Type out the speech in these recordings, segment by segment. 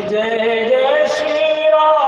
जय जय श्री राम।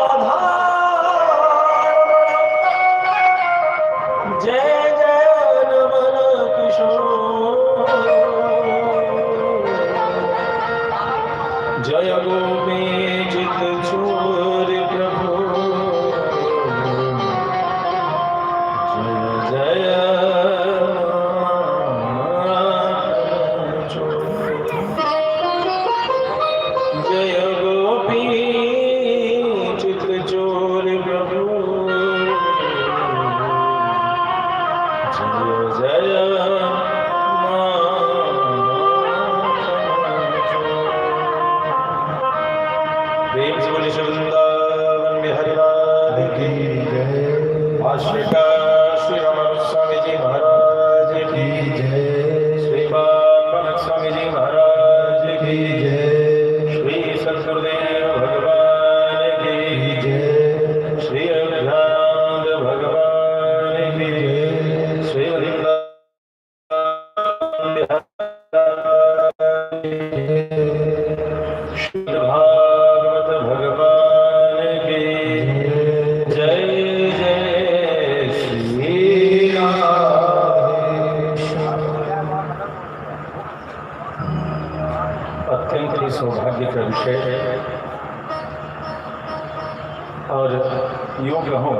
और यूँ कहूँ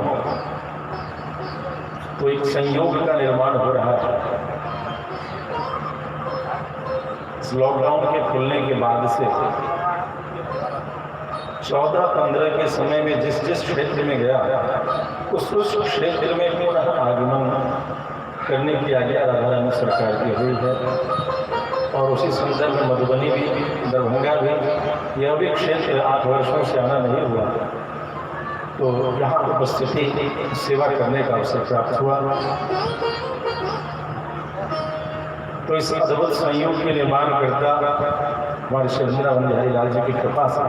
तो एक संयोग का निर्माण हो रहा है। इस लॉकडाउन के खुलने के बाद से 14-15 के समय में जिस जिस क्षेत्र में गया उस क्षेत्र में पुनः आगमन करने की आज्ञा राधा रानी सरकार की हुई है। और उसी संदर्भ में मधुबनी भी, दरभंगा भी, यह भी क्षेत्र 8 वर्षों से आना नहीं हुआ, तो यहाँ उपस्थिति सेवा करने का अवसर प्राप्त हुआ। तो इस अद्भुत संयोग के निर्माण करता हमारे श्री वृंदावन बिहारी लाल जी की कृपा से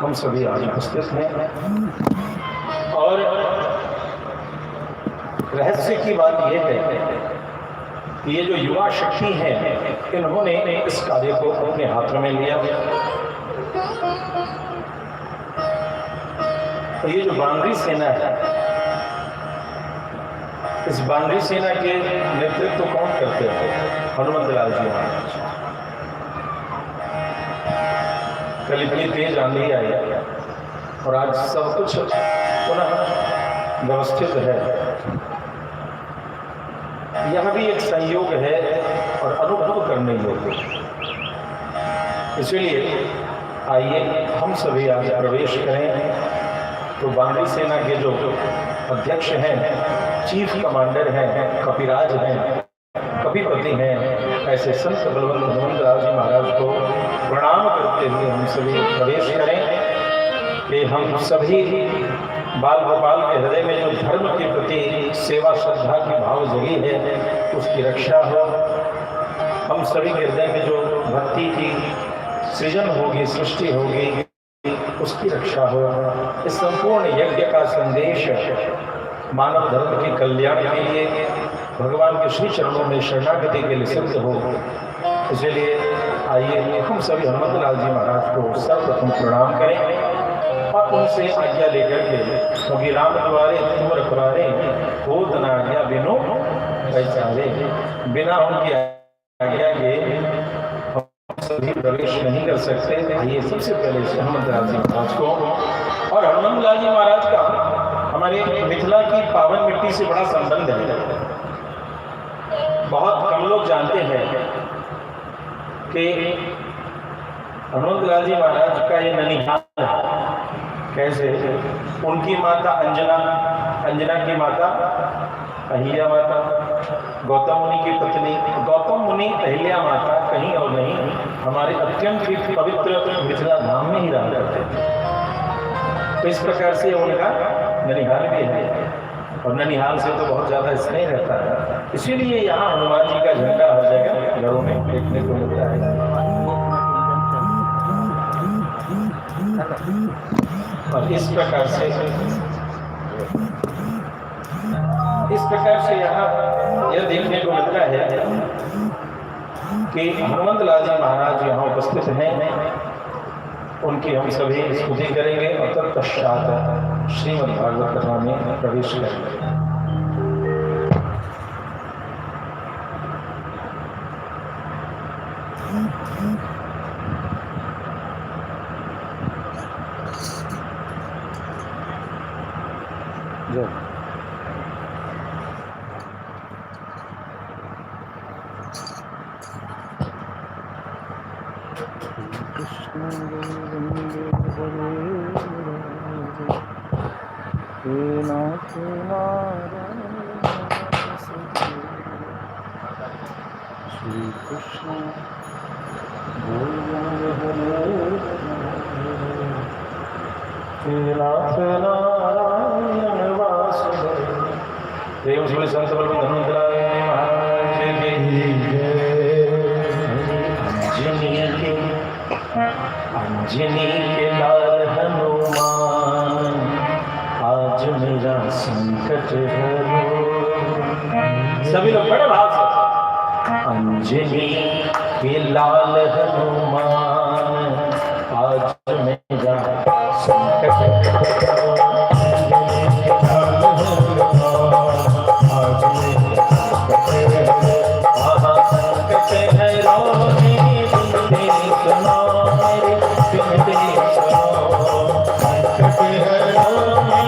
हम सभी आज उपस्थित हैं। और रहस्य की बात यह है कि ये जो युवा शक्ति है, इन्होंने इस कार्य को अपने हाथ में लिया। तो ये जो बांद्री सेना है, इस बांद्री सेना के नेतृत्व कौन करते हैं? हनुमत लाल जी महाराज। कल इतनी तेज आंधी आई और आज सब कुछ पुनः व्यवस्थित है। यह भी एक संयोग है और अनुभव करने योग्य। इसलिए आइए हम सभी आज प्रवेश करें। तो बांद्री सेना के जो अध्यक्ष हैं, चीफ कमांडर हैं, कपिराज हैं, कपिपति हैं, ऐसे संत बलवंत हनुमत लाल जी महाराज को प्रणाम करते हुए हम सभी प्रवेश करें कि हम सभी बाल गोपाल के हृदय में जो धर्म के प्रति सेवा श्रद्धा की भाव जगी है, उसकी रक्षा हो। हम सभी के हृदय में जो भक्ति की सृजन होगी, सृष्टि होगी, उसकी रक्षा हो। इस संपूर्ण यज्ञ का संदेश मानव धर्म के कल्याण के लिए, भगवान के श्री चरणों में शरणागति के लिए सिद्ध हो। इसलिए आइए हम सभी हनुमत लाल जी महाराज को सर्वप्रथम प्रणाम करें और उनसे आज्ञा लेकर के, क्योंकि राम द्वारे तुम रखवारे हो न आज्ञा बिनो पैचारे, बिना उनकी आज्ञा के सभी प्रवेश नहीं कर सकते। आइए सबसे पहले हनुमत लाल जी महाराज को, और हनुमत लाल जी महाराज का हमारे मिथिला की पावन मिट्टी से बड़ा संबंध है। बहुत कम लोग जानते हैं कि हनुमत लाल जी महाराज का ये ननिहाल है। कैसे? उनकी माता अंजना की माता अहिल्या माता, गौतम मुनि की पत्नी गौतम मुनि अहिल्या माता कहीं और नहीं, हमारे अत्यंत ही पवित्र मिथिला धाम में ही रहा करते थे। तो इस प्रकार से उनका ननिहाल भी है, और ननिहाल से तो बहुत ज़्यादा स्नेह रहता है। इसीलिए यहाँ हनुमान जी का झंडा हर जगह घरों में देखने को मिलता है। और इस प्रकार से यहाँ यह देखने को मिलता है कि हनुमत लाल जी महाराज यहाँ उपस्थित हैं। उनकी हम सभी स्तुति करेंगे और तत्पश्चात श्रीमद् भागवत कथा में प्रवेश करेंगे। संत बलवंत हनुमत लाल महाराज की अंजनी के लाल हनुमान, आज मेरा संकट हरो। सभी लोग बड़े भाव से, अंजनी के लाल हनुमान, आज मेरा संकट हरो। सुनो मेरे सुनते सुनो, संकट हरो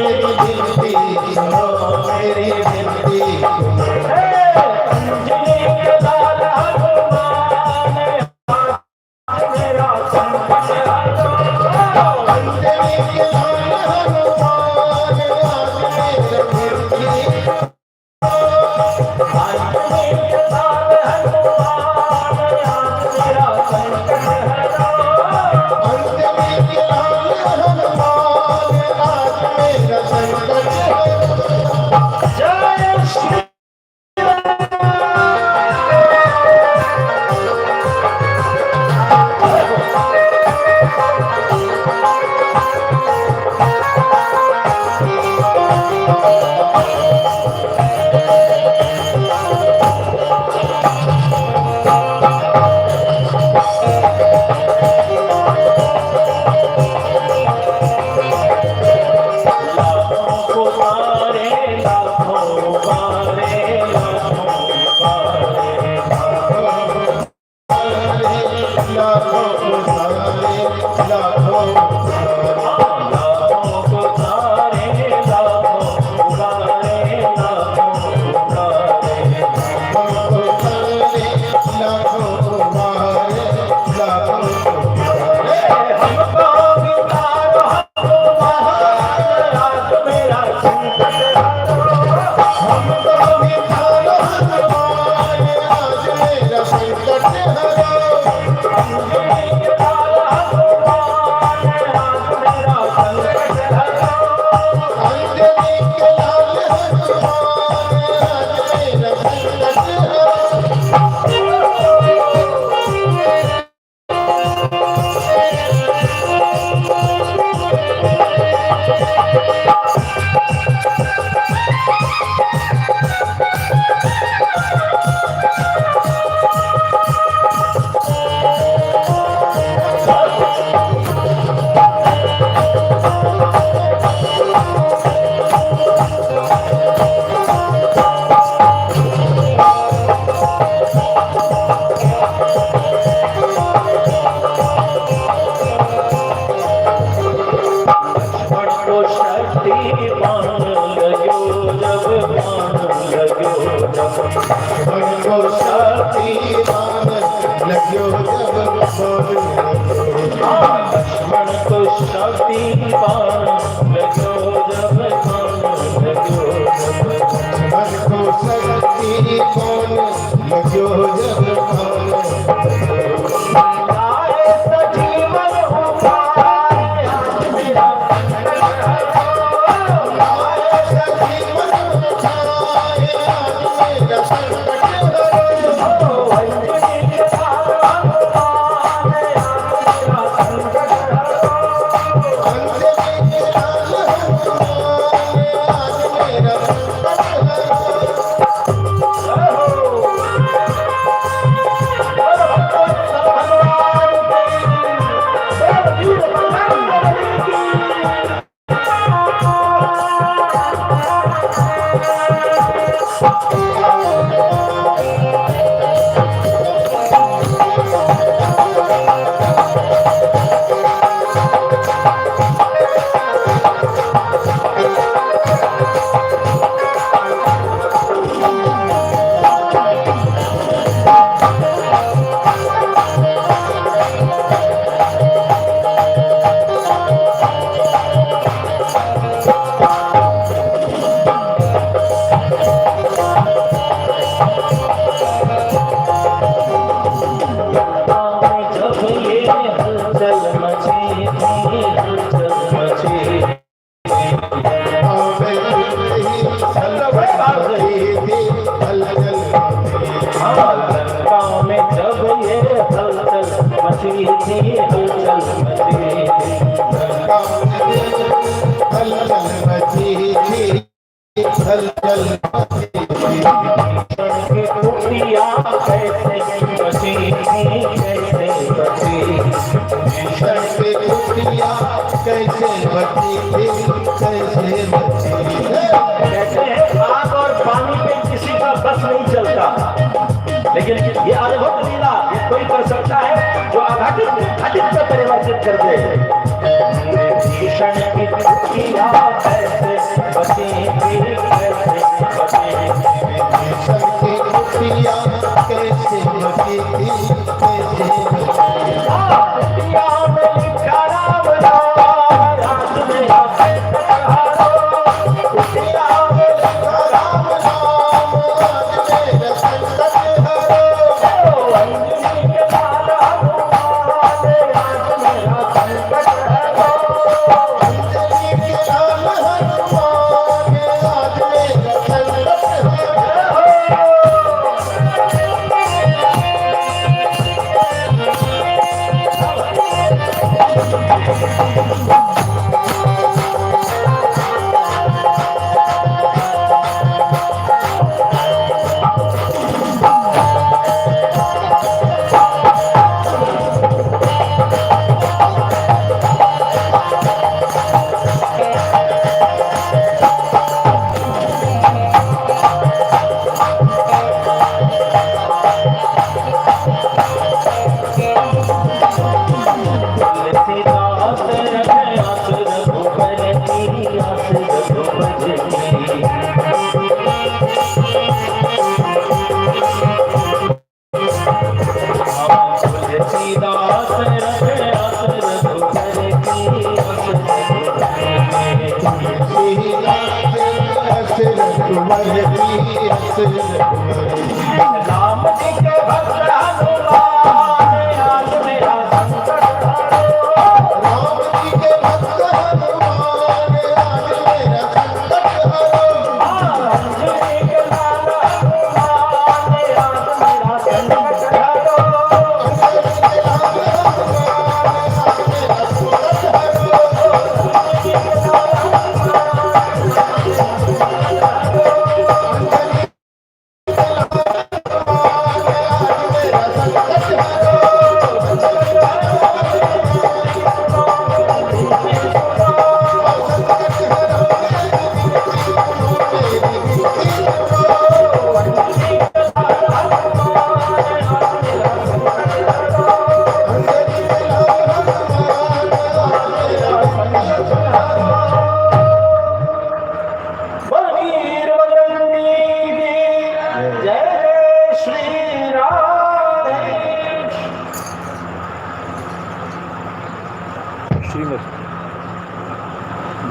लेकिन ये अद्भुत लीला ये कोई कर सकता है जो अघटित घटित में परिवर्तित कर दे। भीषण की कुटिया कैसे बचेगी, कैसे बचेगी, भीषण की कुटिया कैसे बचेगी, कैसे बचेगी। कुटिया में लिखा राम नाम, रात में आके पधारो। कुटिया में लिखा राम नाम, रात में संकट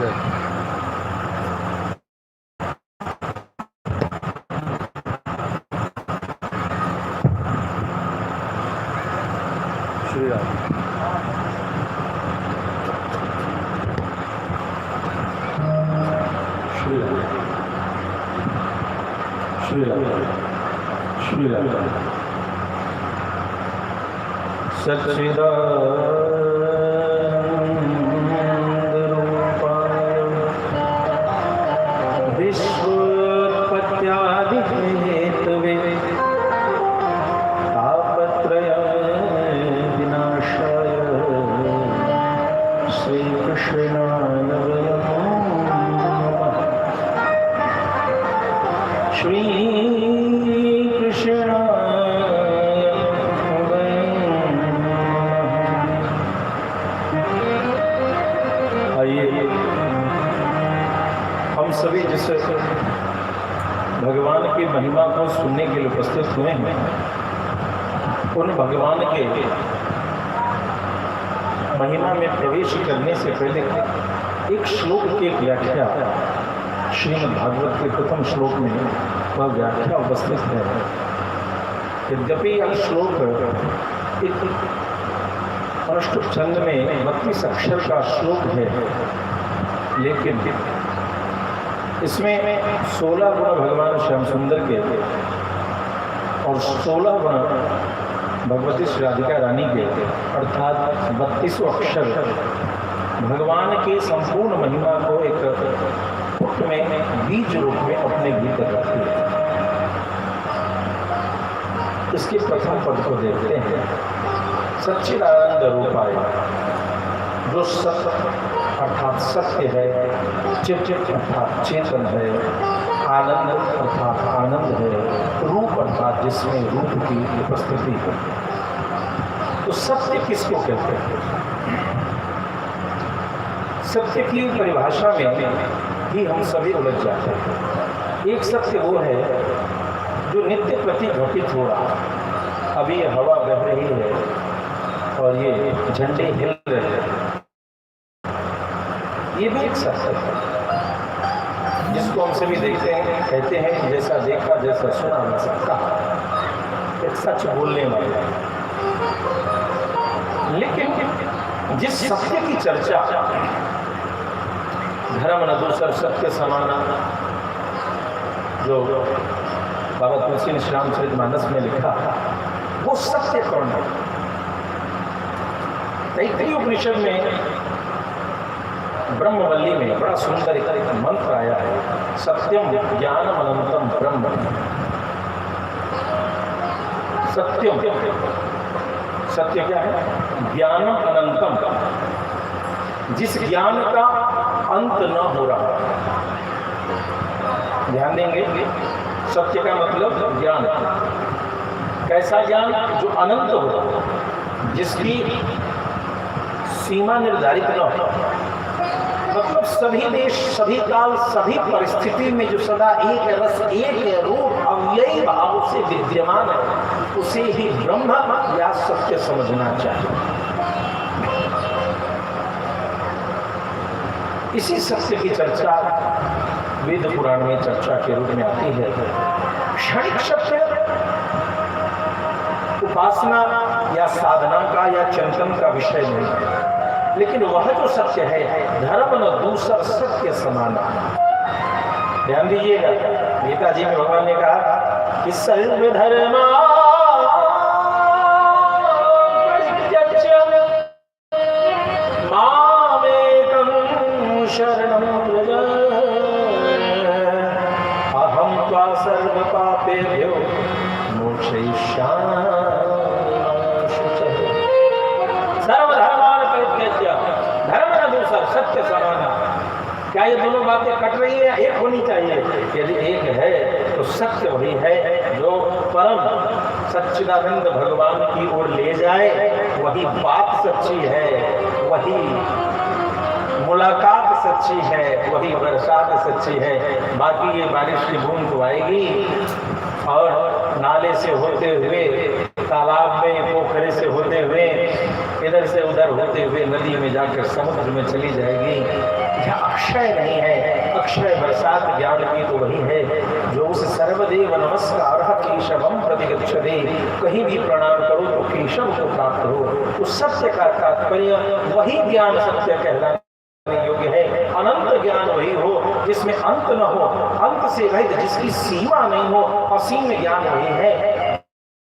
श्री राम श्री राम श्री राम श्री राम सच्चिदानंदरूपाय विश्वोत्पत्त्यादिहेतवे तापत्रयविनाशाय श्रीकृष्णाय नमः। श्रीकृष्णाय आइए हम सभी जिस भगवान की महिमा को सुनने के लिए उपस्थित हुए हैं, उन भगवान के महिमा में प्रवेश करने से पहले एक श्लोक की एक व्याख्या श्रीमद् भागवत के प्रथम श्लोक में वह व्याख्या उपस्थित है। यद्यपि यह श्लोक एक अनुष्टुप छंद में 32 अक्षर का श्लोक है, लेकिन इसमें 16 गुण भगवान श्याम सुंदर के और 16 गुण भगवती श्री राधिका रानी के, अर्थात 32 अक्षर भगवान के संपूर्ण महिमा को एक पुट में बीज रूप में अपने भीतर रखते हैं। इसके प्रथम पद को देखते हैं। सच्चिदानंद रूपाय, जो सत्य अर्थात सत्य है, चित अर्थात चेतन है, आनंद अर्थात आनंद है, रूप अर्थात जिसमें रूप की उपस्थिति है। तो सत्य किसको कहते हैं? सत्य की परिभाषा में ही हम सभी उलझ जाते हैं। एक सत्य वो है जो नित्य प्रति घटित हो रहा है। अभी ये हवा बह रही है और ये झंडे हिल रहे हैं, ये भी एक सत्य है जिसको हम सभी देखते हैं, कहते हैं कि जैसा देखा जैसा सुना वैसा कहा, एक सच बोलने वाला। लेकिन जिस सत्य की चर्चा धर्म न दूसर सत्य समाना, जो बाबा तुलसी ने श्री रामचरितमानस में लिखा, वो सत्य कौन है? तैत्तिरीय उपनिषद में ब्रह्मवल्ली में बड़ा सुंदर एक मंत्र आया है, सत्यम ज्ञानम अनंतम ब्रह्म। सत्यम, सत्य क्या है? ज्ञानम अनंतम, जिस ज्ञान का अंत न हो रहा। ध्यान देंगे, सत्य का मतलब ज्ञान। कैसा ज्ञान? जो अनंत हो, जिसकी सीमा निर्धारित न हो। मतलब सभी देश, सभी काल, सभी परिस्थिति में जो सदा एक रस, एक रूप, अव्ययी भाव से विद्यमान है, उसे ही ब्रह्म या सत्य समझना चाहिए। इसी सत्य की चर्चा वेद पुराण में चर्चा के रूप में आती है। क्षणिक सत्य उपासना या साधना का या चिंतन का विषय नहीं है, लेकिन वह जो सत्य है, धर्म न दूसर सत्य समाना। ध्यान दीजिएगा, गीता जी में भगवान ने कहा कि सर्व धर्मा शरणं व्रज अहं त्वा सर्व पापेभ्यो मोक्षयिष्यामि। सर्वधर्मान् परित्यज्य धर्म न दूसर सत्य समाना। क्या ये दोनों बातें कट रही है? एक होनी चाहिए। यदि एक है तो सत्य वही है जो परम सच्चिदानंद भगवान की ओर ले जाए, वही बात सच्ची है, वही मुलाकात सच्ची है, वही बरसात सच्ची है। बाकी ये बारिश की बूंद तो आएगी और नाले से होते हुए, तालाब में, पोखरे से होते हुए, इधर से उधर होते हुए नदी में जाकर समुद्र में चली जाएगी। क्या अक्षय नहीं है? अक्षय बरसात ज्ञान की तो वही है जो उस सर्वदेव नमस्कार केशवम प्रतिगच्छते, कहीं भी प्रणाम करो तो केशव को प्राप्त हो। उस सत्य का तात्पर्य वही ज्ञान सत्य कहलाने योग्य है। अनंत ज्ञान वही हो जिसमें अंत न हो, अंत से रहित जिसकी सीमा नहीं हो, असीम ज्ञान वही है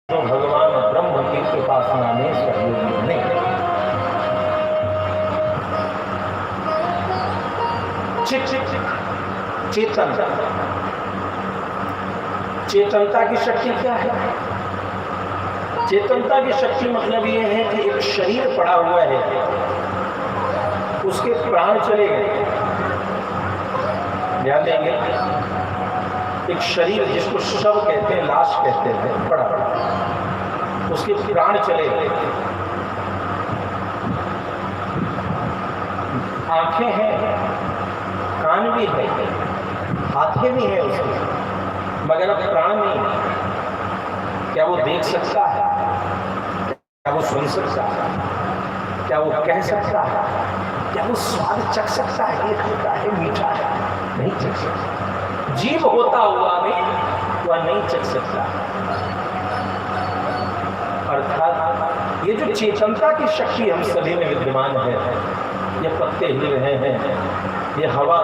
जो भगवान ब्रह्म की उपासना में सहयोगी बने। चेतन, चेतनता की शक्ति क्या है? चेतनता की शक्ति मतलब ये है कि एक शरीर पड़ा हुआ है, उसके प्राण चले गए, ध्यान देंगे, एक शरीर जिसको शव कहते हैं, लाश कहते हैं, पड़ा पड़ा, उसके प्राण चले गए, आंखें हैं, कान भी है, हाथें भी है उसके, मगर अब प्राण नहीं। क्या वो देख सकता है? क्या वो सुन सकता है? क्या वो कह सकता है? क्या वो स्वाद चख सकता है? ये खट्टा है, मीठा है? नहीं चख सकता। जीव होता हुआ भी वह नहीं चख सकता। अर्थात ये जो चेतनता की शक्ति हम सभी में विद्यमान है, ये पत्ते हिल रहे हैं, ये हवा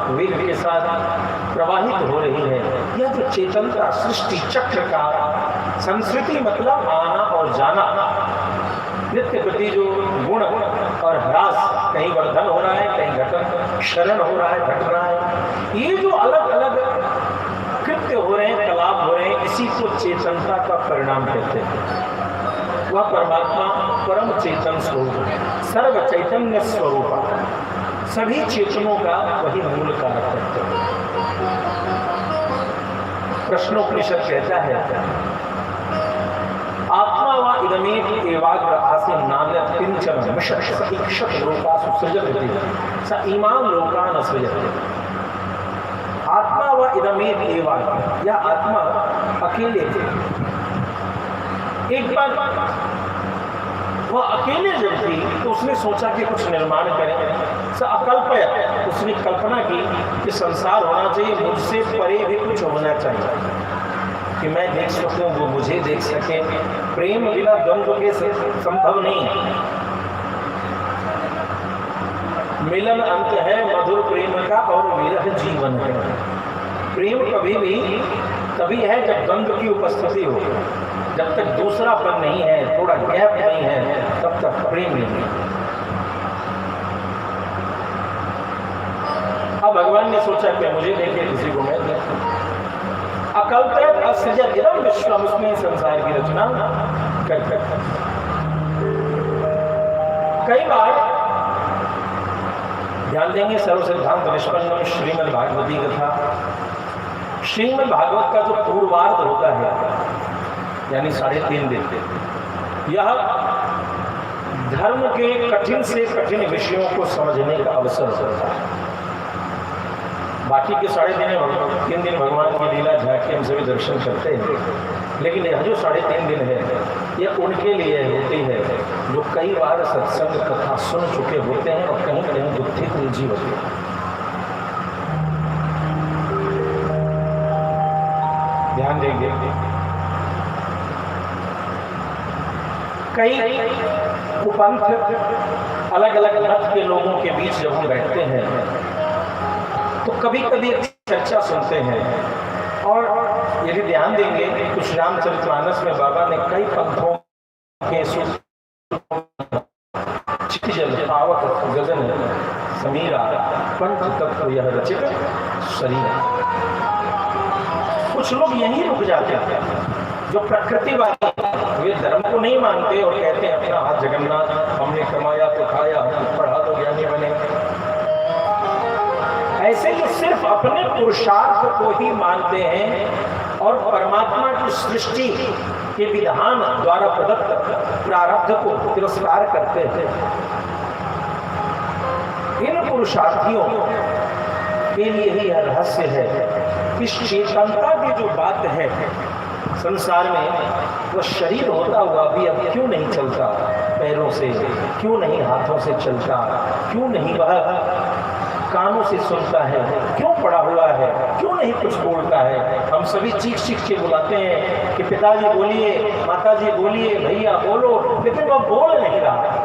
वेग के साथ प्रवाहित हो रही है, यह जो चेतनता सृष्टि चक्र का, संस्कृति मतलब आना और जाना, नित्य प्रति जो गुण और ह्रास, कहीं वर्धन हो रहा है, कहीं घटन, क्षरण हो रहा है, घट रहा है, ये जो अलग अलग कृत्य हो रहे हैं, कलाप हो रहे हैं, इसी को चेतनता का परिणाम कहते हैं। वह परमात्मा परम चेतन स्वरूप, सर्व चैतन्य स्वरूप, सभी चेतनों का वही मूल कारक है। प्रश्नोपनिषद कहता है, आत्मा व इदमेव एवाग्र आसीन नान्यत् किंचन मिषत् स इक्षत लोकासु सृजति स इमान् लोकान् सृजति। आत्मा व इदमेव एवाग्र, यह आत्मा अकेले थे। एक बार वह अकेले जब थी तो उसने सोचा कि कुछ निर्माण करें। स अकल्पयत्, उसने कल्पना की कि संसार होना चाहिए, मुझसे परे भी कुछ होना चाहिए कि मैं देख सकूं, वो मुझे देख सके। प्रेम बिना द्वंद्व के संभव नहीं है। मिलन अंत है मधुर प्रेम का और विरह जीवन है। प्रेम कभी भी तभी है जब द्वंद्व की उपस्थिति हो। जब तक दूसरापन नहीं है, थोड़ा गैप नहीं है, तब तक प्रेम नहीं है। अब भगवान ने सोचा कि मुझे देखे, किसी को मैं देखूं। अकल्पयत् असृजत् इदं विश्वम्, उसने संसार की रचना कर। कई बार ध्यान देंगे, सर्व सिद्धांत निष्पन्नम श्रीमद् भागवती कथा, श्रीमद् भागवत का जो पूर्वार्ध होता है, यानी 3.5 दिन, यह धर्म के कठिन से कठिन विषयों को समझने का अवसर होता है। बाकी के 3.5 दिन भगवान की लीला झांकी हम सभी दर्शन करते हैं, लेकिन यह जो 3.5 दिन है, यह उनके लिए होती है जो कई बार सत्संग कथा सुन चुके होते हैं और कहीं कहीं दुखी उलझी होती है। ध्यान देंगे, कई कुपंथ अलग अलग मत के लोगों के बीच जब हम बैठते हैं तो कभी कभी चर्चा सुनते हैं, और यदि ध्यान देंगे तो श्री रामचरितमानस में बाबा ने कई पंथों के जल पावक गगन समीरा पंथ तत्व यह रचित शरीर। कुछ लोग यहीं रुक जाते हैं, जो प्रकृतिवादी, वे धर्म को नहीं मानते और कहते हैं अपना हाथ जगन्नाथ, हमने कमाया तो खाया, हम पढ़ा तो ज्ञानी बने। ऐसे जो सिर्फ अपने पुरुषार्थ को ही मानते हैं और परमात्मा की सृष्टि के विधान द्वारा प्रदत्त प्रारब्ध को तिरस्कार करते हैं, इन पुरुषार्थियों के लिए ही यह रहस्य है कि चेतनता की जो बात है संसार में, वह शरीर होता हुआ भी अब क्यों नहीं चलता पैरों से, क्यों नहीं हाथों से चलता, क्यों नहीं वह कानों से सुनता है, क्यों पड़ा हुआ है, क्यों नहीं कुछ बोलता है। हम सभी चीख चीख के बुलाते हैं कि पिताजी बोलिए, माताजी बोलिए, भैया बोलो, लेकिन वह बोल नहीं रहा।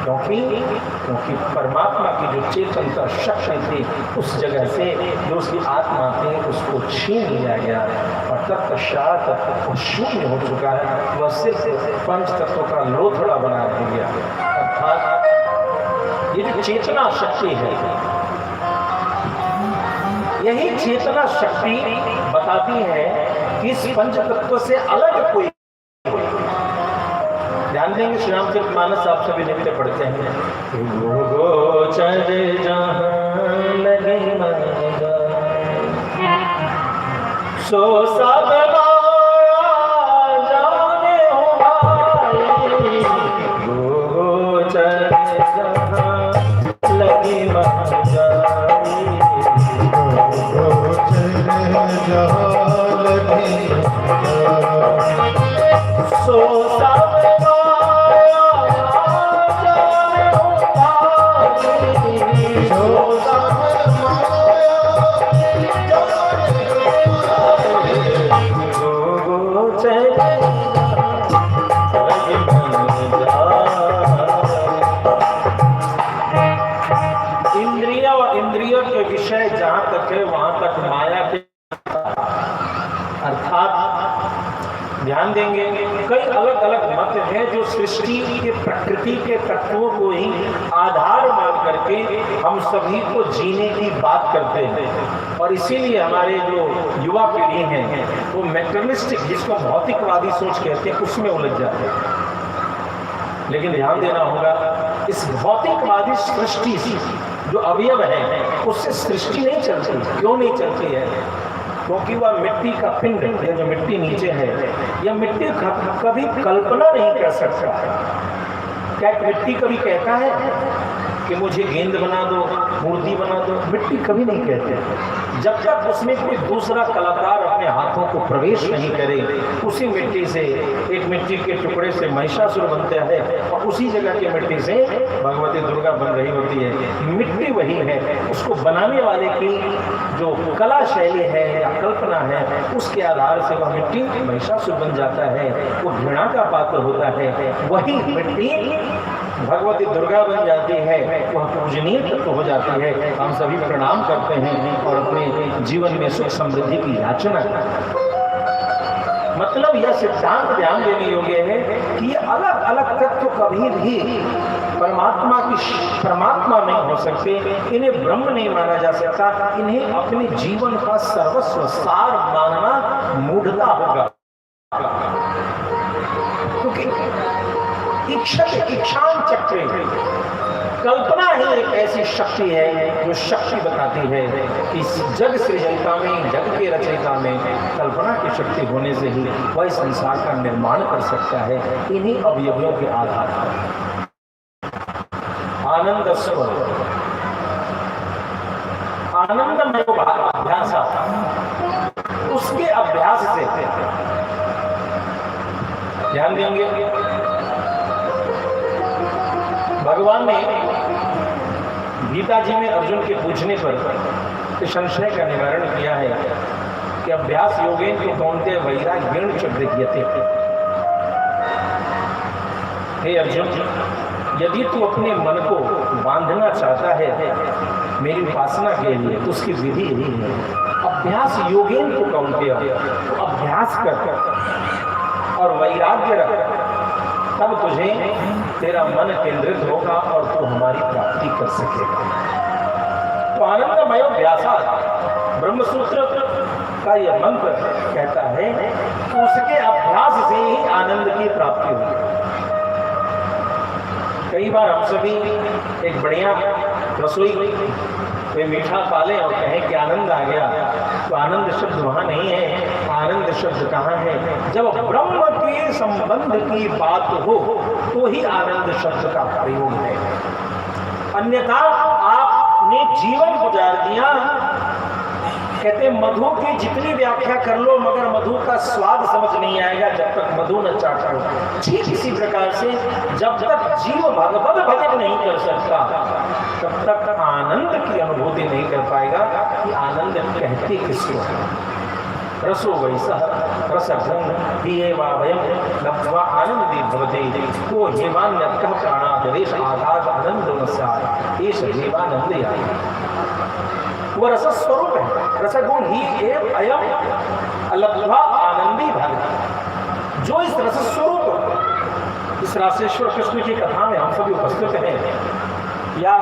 क्योंकि परमात्मा की जो चेतनता शक्ति थी उस जगह से, जो उसकी आत्मा थी, उसको छीन लिया गया और तत्पश्चात वो शून्य हो चुका है। वह सिर्फ पंच तत्व का लोथड़ा बना दिया। अर्थात ये जो चेतना शक्ति है, यही चेतना शक्ति बताती है कि इस पंच तत्व से अलग कोई। ध्यान देंगे, श्री रामचरितमानस आप सभी नित्य पढ़ते हैं। गोचर जहां लगे मन सो सब माया जाने हो भाई। गोचर जहां लगे मन जाए, गोचर जहां लगे सो सब इंद्रियों के विषय जहां तक है वहां तक माया के, अर्थात ध्यान देंगे कई अलग अलग मत हैं जो सृष्टि के प्रकृति के तत्वों को ही आधार मान करके हम सभी को जीने की बात करते हैं। और इसीलिए हमारे जो युवा पीढ़ी है वो मैटेरियलिस्टिक, जिसको भौतिकवादी सोच कहते हैं, उसमें उलझ जाते हैं। लेकिन ध्यान देना होगा, इस भौतिकवादी सृष्टि जो अवयव है उससे सृष्टि नहीं चलती। क्यों नहीं चलती है? क्योंकि वह मिट्टी का पिंड, ये जो मिट्टी नीचे है, यह मिट्टी कभी कल्पना नहीं कर सकता। क्या मिट्टी कभी कहता है कि मुझे गेंद बना दो, मूर्ति बना दो? मिट्टी कभी नहीं कहते। जब तक उसमें कोई दूसरा कलाकार अपने हाथों को प्रवेश नहीं करे, उसी मिट्टी से, एक मिट्टी के टुकड़े से महिषासुर बनता है और उसी जगह की मिट्टी से भगवती दुर्गा बन रही होती है। मिट्टी वही है, उसको बनाने वाले की जो कला शैली है या कल्पना है, उसके आधार से वह मिट्टी महिषासुर बन जाता है, वो घृणा का पात्र होता है। वही मिट्टी भगवती दुर्गा बन जाती है, वह पूजनीय तत्व हो जाती है। हम सभी प्रणाम करते हैं और अपने जीवन में सुख समृद्धि की याचना करते हैं। मतलब यह सिद्धांत ध्यान देने योग्य है कि ये अलग अलग तत्व कभी भी परमात्मा नहीं हो सकते, इन्हें ब्रह्म नहीं माना जा सकता। इन्हें अपने जीवन का सर्वस्व सार मानना मूढ़ता होगा। क्योंकि इच्छान चक्रे, कल्पना ही एक ऐसी शक्ति है जो शक्ति बताती है कि इस जग सृजयिता में, जग के रचयिता में कल्पना की शक्ति होने से ही वह संसार का निर्माण कर सकता है, इन्हीं अवयवों के आधार पर। आनंद स्वर, आनंदमय अभ्यास, उसके अभ्यास से ध्यान देंगे। भगवान ने गीता जी में अर्जुन के पूछने पर संशय का निवारण किया है कि अभ्यास योगेन को कौनते वैराग्येण च गृह्यते। हे अर्जुन, यदि तू अपने मन को बांधना चाहता है मेरी उपासना के लिए, तो उसकी विधि यही है, अभ्यास योगेन को कौनते, तो अभ्यास कर और वैराग्य रख, तब तुझे तेरा मन केंद्रित होगा और तू हमारी प्राप्ति कर सकेगा। तो आनंदमय अभ्यास ब्रह्मसूत्र का यह मंत्र कहता है कि उसके अभ्यास से ही आनंद की प्राप्ति होगी। कई बार हम सभी एक बढ़िया रसोई वे मीठा पालें और कहें कि आनंद आ गया, तो आनंद शब्द वहाँ नहीं है। आनंद शब्द कहाँ है? जब ब्रह्म के संबंध की बात हो तो ही आनंद शब्द का प्रयोग है। अन्यथा आपने जीवन गुजार दिया। कहते मधु की जितनी व्याख्या कर लो मगर मधु का स्वाद समझ नहीं आएगा जब तक मधु न चाटो। ठीक इसी प्रकार से जब तक जीव भगवत भजन नहीं कर सकता तब तक आनंद की अनुभूति भक्ति किसको है? रसो वैसः रसगुण हियेवा वयं लब्ध्वा आनंदी भवते को हेमान्यतः प्राणादेश आधार आनंद नस्यात् एष हेमानंदयाय। वो रस स्वरूप है, रसगुण ही एव अयम लब्ध्वा आनंदी भवते। जो इस रस स्वरूप इस रासेश्वर कृष्ण की कथा में हम सभी उपस्थित हैं, या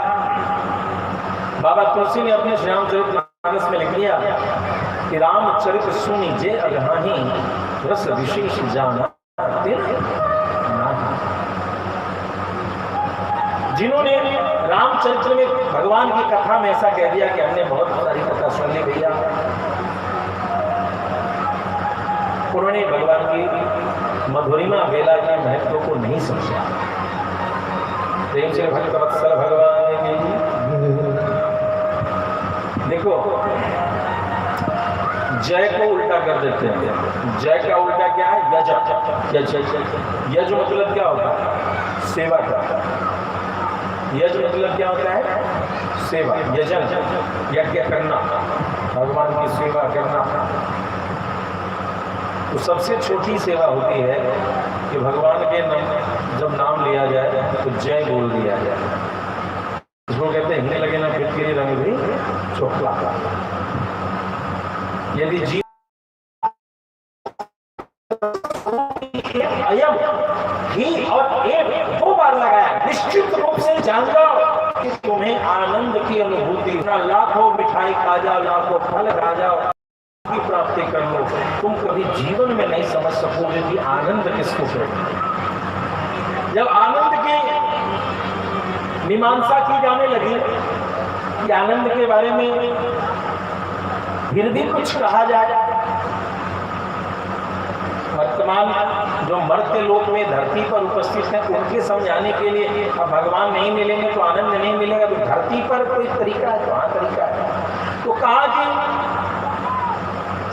बाबा तुलसी ने अपने श्री रामचरितमानस में लिख दिया कि रामचरित सुनि जे अगहाही रस विशेष जाना तेरे नाही। जिन्होंने रामचरित्र में भगवान की कथा में ऐसा कह दिया कि हमने बहुत सारी कथा सुन ली भैया, उन्होंने भगवान की मधुरिमा बेला के महत्व को नहीं समझा। प्रेम से भक्त वत्सल भगवान की देखो, जय को उल्टा कर देते हैं। जय का उल्टा क्या है? यज। यज मतलब क्या होता है? सेवा का। यज मतलब क्या होता है? सेवा, यजन, यज्ञ करना, भगवान की सेवा करना। तो सबसे छोटी सेवा होती है कि भगवान के नाम जब नाम लिया जाए तो जय बोल दिया जाए। इसको कहते हैं हिलने लगे ना फिटकिरी रंग भी चोखला। यदि जीव अयम ही और एक 2 बार लगाया, निश्चित रूप से जान जाओ कि तुम्हें आनंद की अनुभूति, लाखों मिठाई खा जाओ, लाखों फल खा जाओ, की प्राप्ति कर लो, तुम कभी जीवन में नहीं समझ सकोगे कि आनंद किसको कहते हैं। जब आनंद की मीमांसा की जाने लगी कि आनंद के बारे में फिर भी कुछ कहा जाए, वर्तमान जो मर्त्य लोक में धरती पर उपस्थित हैं उनके समझाने के लिए अब भगवान नहीं मिलेंगे तो आनंद नहीं मिलेगा, तो धरती पर कोई तरीका है? तो हाँ तरीका है। तो कहा कि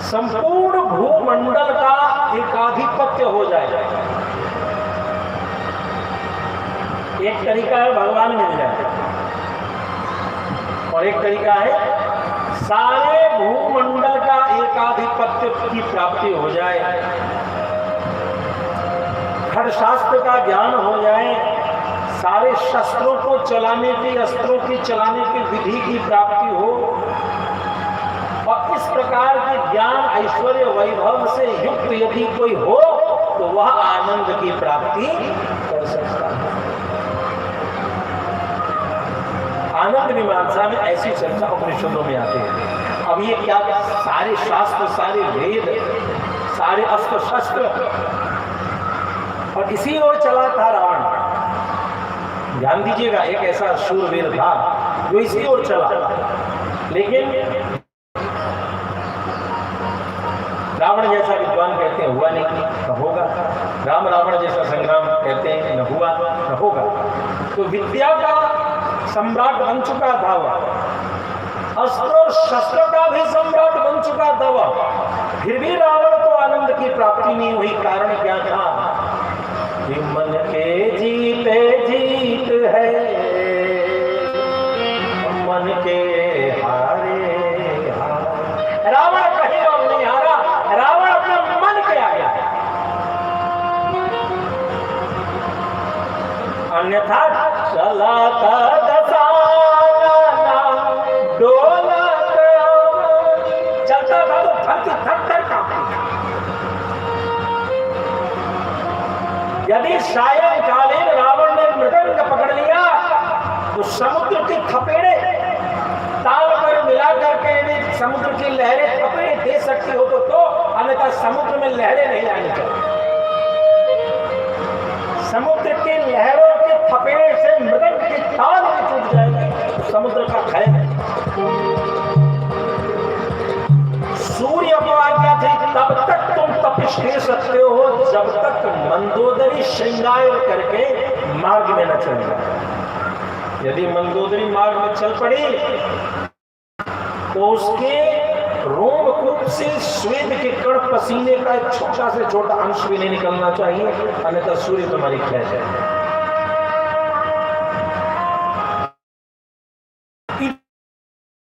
संपूर्ण भूमंडल का एकाधिपत्य हो जाएगा। एक तरीका है भगवान मिल जाए, और एक तरीका है सारे भूमंडल का एकाधिपत्य की प्राप्ति हो जाए, हर शास्त्र का ज्ञान हो जाए, सारे शस्त्रों को चलाने की, अस्त्रों की चलाने की विधि की प्राप्ति हो, और इस प्रकार के ज्ञान ऐश्वर्य वैभव से युक्त यदि कोई हो तो वह आनंद की प्राप्ति कर सकता है। आनंद मीमांसा में ऐसी चर्चा उपनिषदों में आती है। अब ये क्या सारे शास्त्र, सारे वेद, सारे अस्त्र शस्त्र, और इसी ओर चला था रावण। ध्यान दीजिएगा, एक ऐसा शूरवीर था जो इसी ओर चला, लेकिन रावण जैसा विद्वान कहते हैं हुआ नहीं, न होगा। राम रावण जैसा संग्राम कहते हैं न हुआ न होगा। तो विद्या का सम्राट बन चुका था वह, अस्त्र और शस्त्र का भी सम्राट बन चुका था वह, फिर भी रावण को आनंद की प्राप्ति नहीं हुई। कारण क्या था? कि मन के जीते जीत है, मन के हारे हार। रावण कहीं और नहीं हारा, रावण अपने मन के आ गया। अन्यथा चला था चलता था तो धरती थर-थर कांपती थी। यदि सायंकालीन रावण ने मृदंग पकड़ लिया तो समुद्र की थपेड़े ताल पर मिला करके यदि समुद्र की लहरें थपेड़े दे सकती हो तो अन्यथा समुद्र में लहरें नहीं आनी चाहिए। समुद्र की लहरों के थपेड़े से मृदंग की ताल में टूट जाएगी तो समुद्र का खैर। सूर्य को आज्ञा थी तब तक तुम तपिश दे सकते हो जब तक मंदोदरी श्रृंगार करके मार्ग में न चल जाए। यदि मंदोदरी मार्ग में चल पड़ी तो उसके रोमकूप से श्वेत के कण पसीने का एक छोटा से छोटा अंश भी नहीं निकलना चाहिए, अन्यथा सूर्य तुम्हारी खैर है।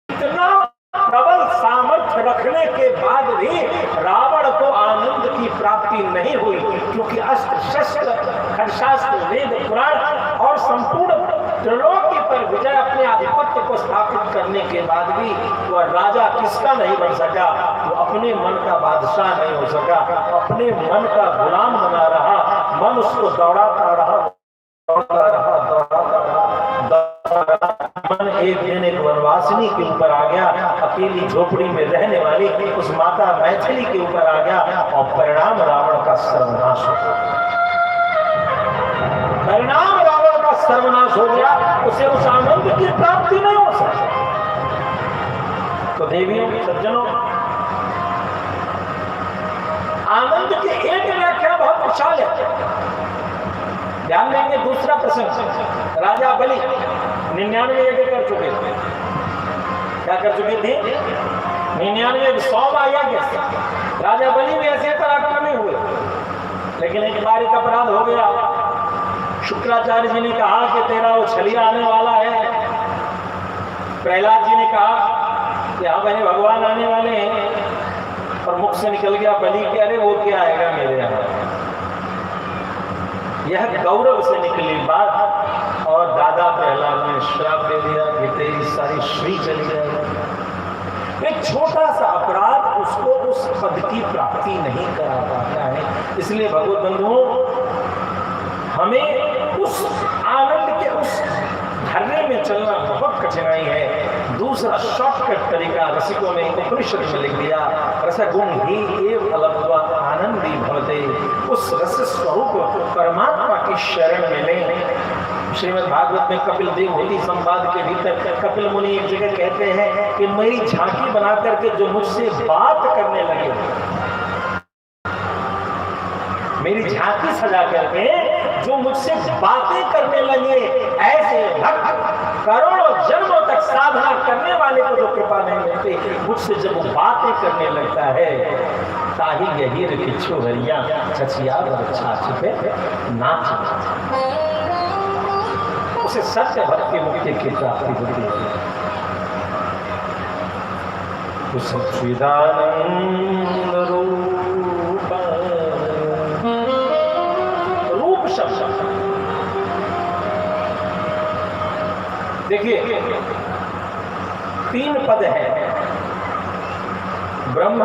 इतना प्रबल सामर्थ्य रखने के बाद भी रावण को आनंद की प्राप्ति नहीं हुई, क्योंकि अस्त्र शस्त्र खड्गशास्त्र वेद पुराण और संपूर्ण त्रिलोकी पर विजय अपने आधिपत्य को स्थापित करने के बाद भी वह राजा किसका नहीं बन सका, वो अपने मन का बादशाह नहीं हो सका, अपने मन का गुलाम बना रहा, मन उसको दौड़ाता रहा। मन एक दिन एक वनवासिनी के ऊपर आ गया, अकेली झोपड़ी में रहने वाली उस माता मैथिली के ऊपर आ गया, और परिणाम रावण का सर्वनाश हो गया। परिणाम रावण का सर्वनाश हो गया, उसे उस आनंद की प्राप्ति नहीं हो सकी। तो देवियों सज्जनों, आनंद की एक व्याख्या बहुत विशाल है। ध्यान देंगे दूसरा प्रसंग, राजा बलि 99 यज्ञ कर चुके थे। क्या कर चुके थे? 99 100 यज्ञ। राजा बलि भी ऐसे पराक्रमी हुए, लेकिन एक बार एक अपराध हो गया। शुक्राचार्य जी ने कहा कि तेरा वो छलिया आने वाला है। प्रहलाद जी ने कहा कि हाँ भाई भगवान आने वाले हैं, और मुख से निकल गया बलि के, अरे वो क्या आएगा मेरे यहाँ। यह गौरव से निकली बात, और दादा प्रहलाद ने श्राप दे दिया कि तेरी सारी श्री चली जाएगी। एक छोटा सा अपराध उसको उस पद की प्राप्ति नहीं करा पाता है। इसलिए भगवत बंधुओं, हमें उस आनंद के उस धरने में चलना बहुत कठिनाई है। दूसरा शॉर्टकट तरीका रसिकों ने उपनिषद में लिख दिया, रसगुण ही एव अलब्ध्वा आनंदी भवते। उस रस स्वरूप परमात्मा की शरण में लें। श्रीमद् भागवत में कपिल देवहूति संवाद के भीतर कपिल मुनि एक जगह कहते हैं कि मेरी झांकी बना करके जो मुझसे बात करने लगे, मेरी झांकी सजा करके जो मुझसे बातें करने लगे, ऐसे भक्त करोड़ों जन्मों तक साधना करने वाले को जो कृपा नहीं मिलती, मुझसे जब वो बातें करने लगता है, ताही यही किच्छु हरिया छछिया छाछ पे नाच, उसे सत्य भक्ति मुक्ति की प्राप्ति होती है। तो सच्चिदानंद रूप शब्द देखिए, 3 पद हैं, ब्रह्म,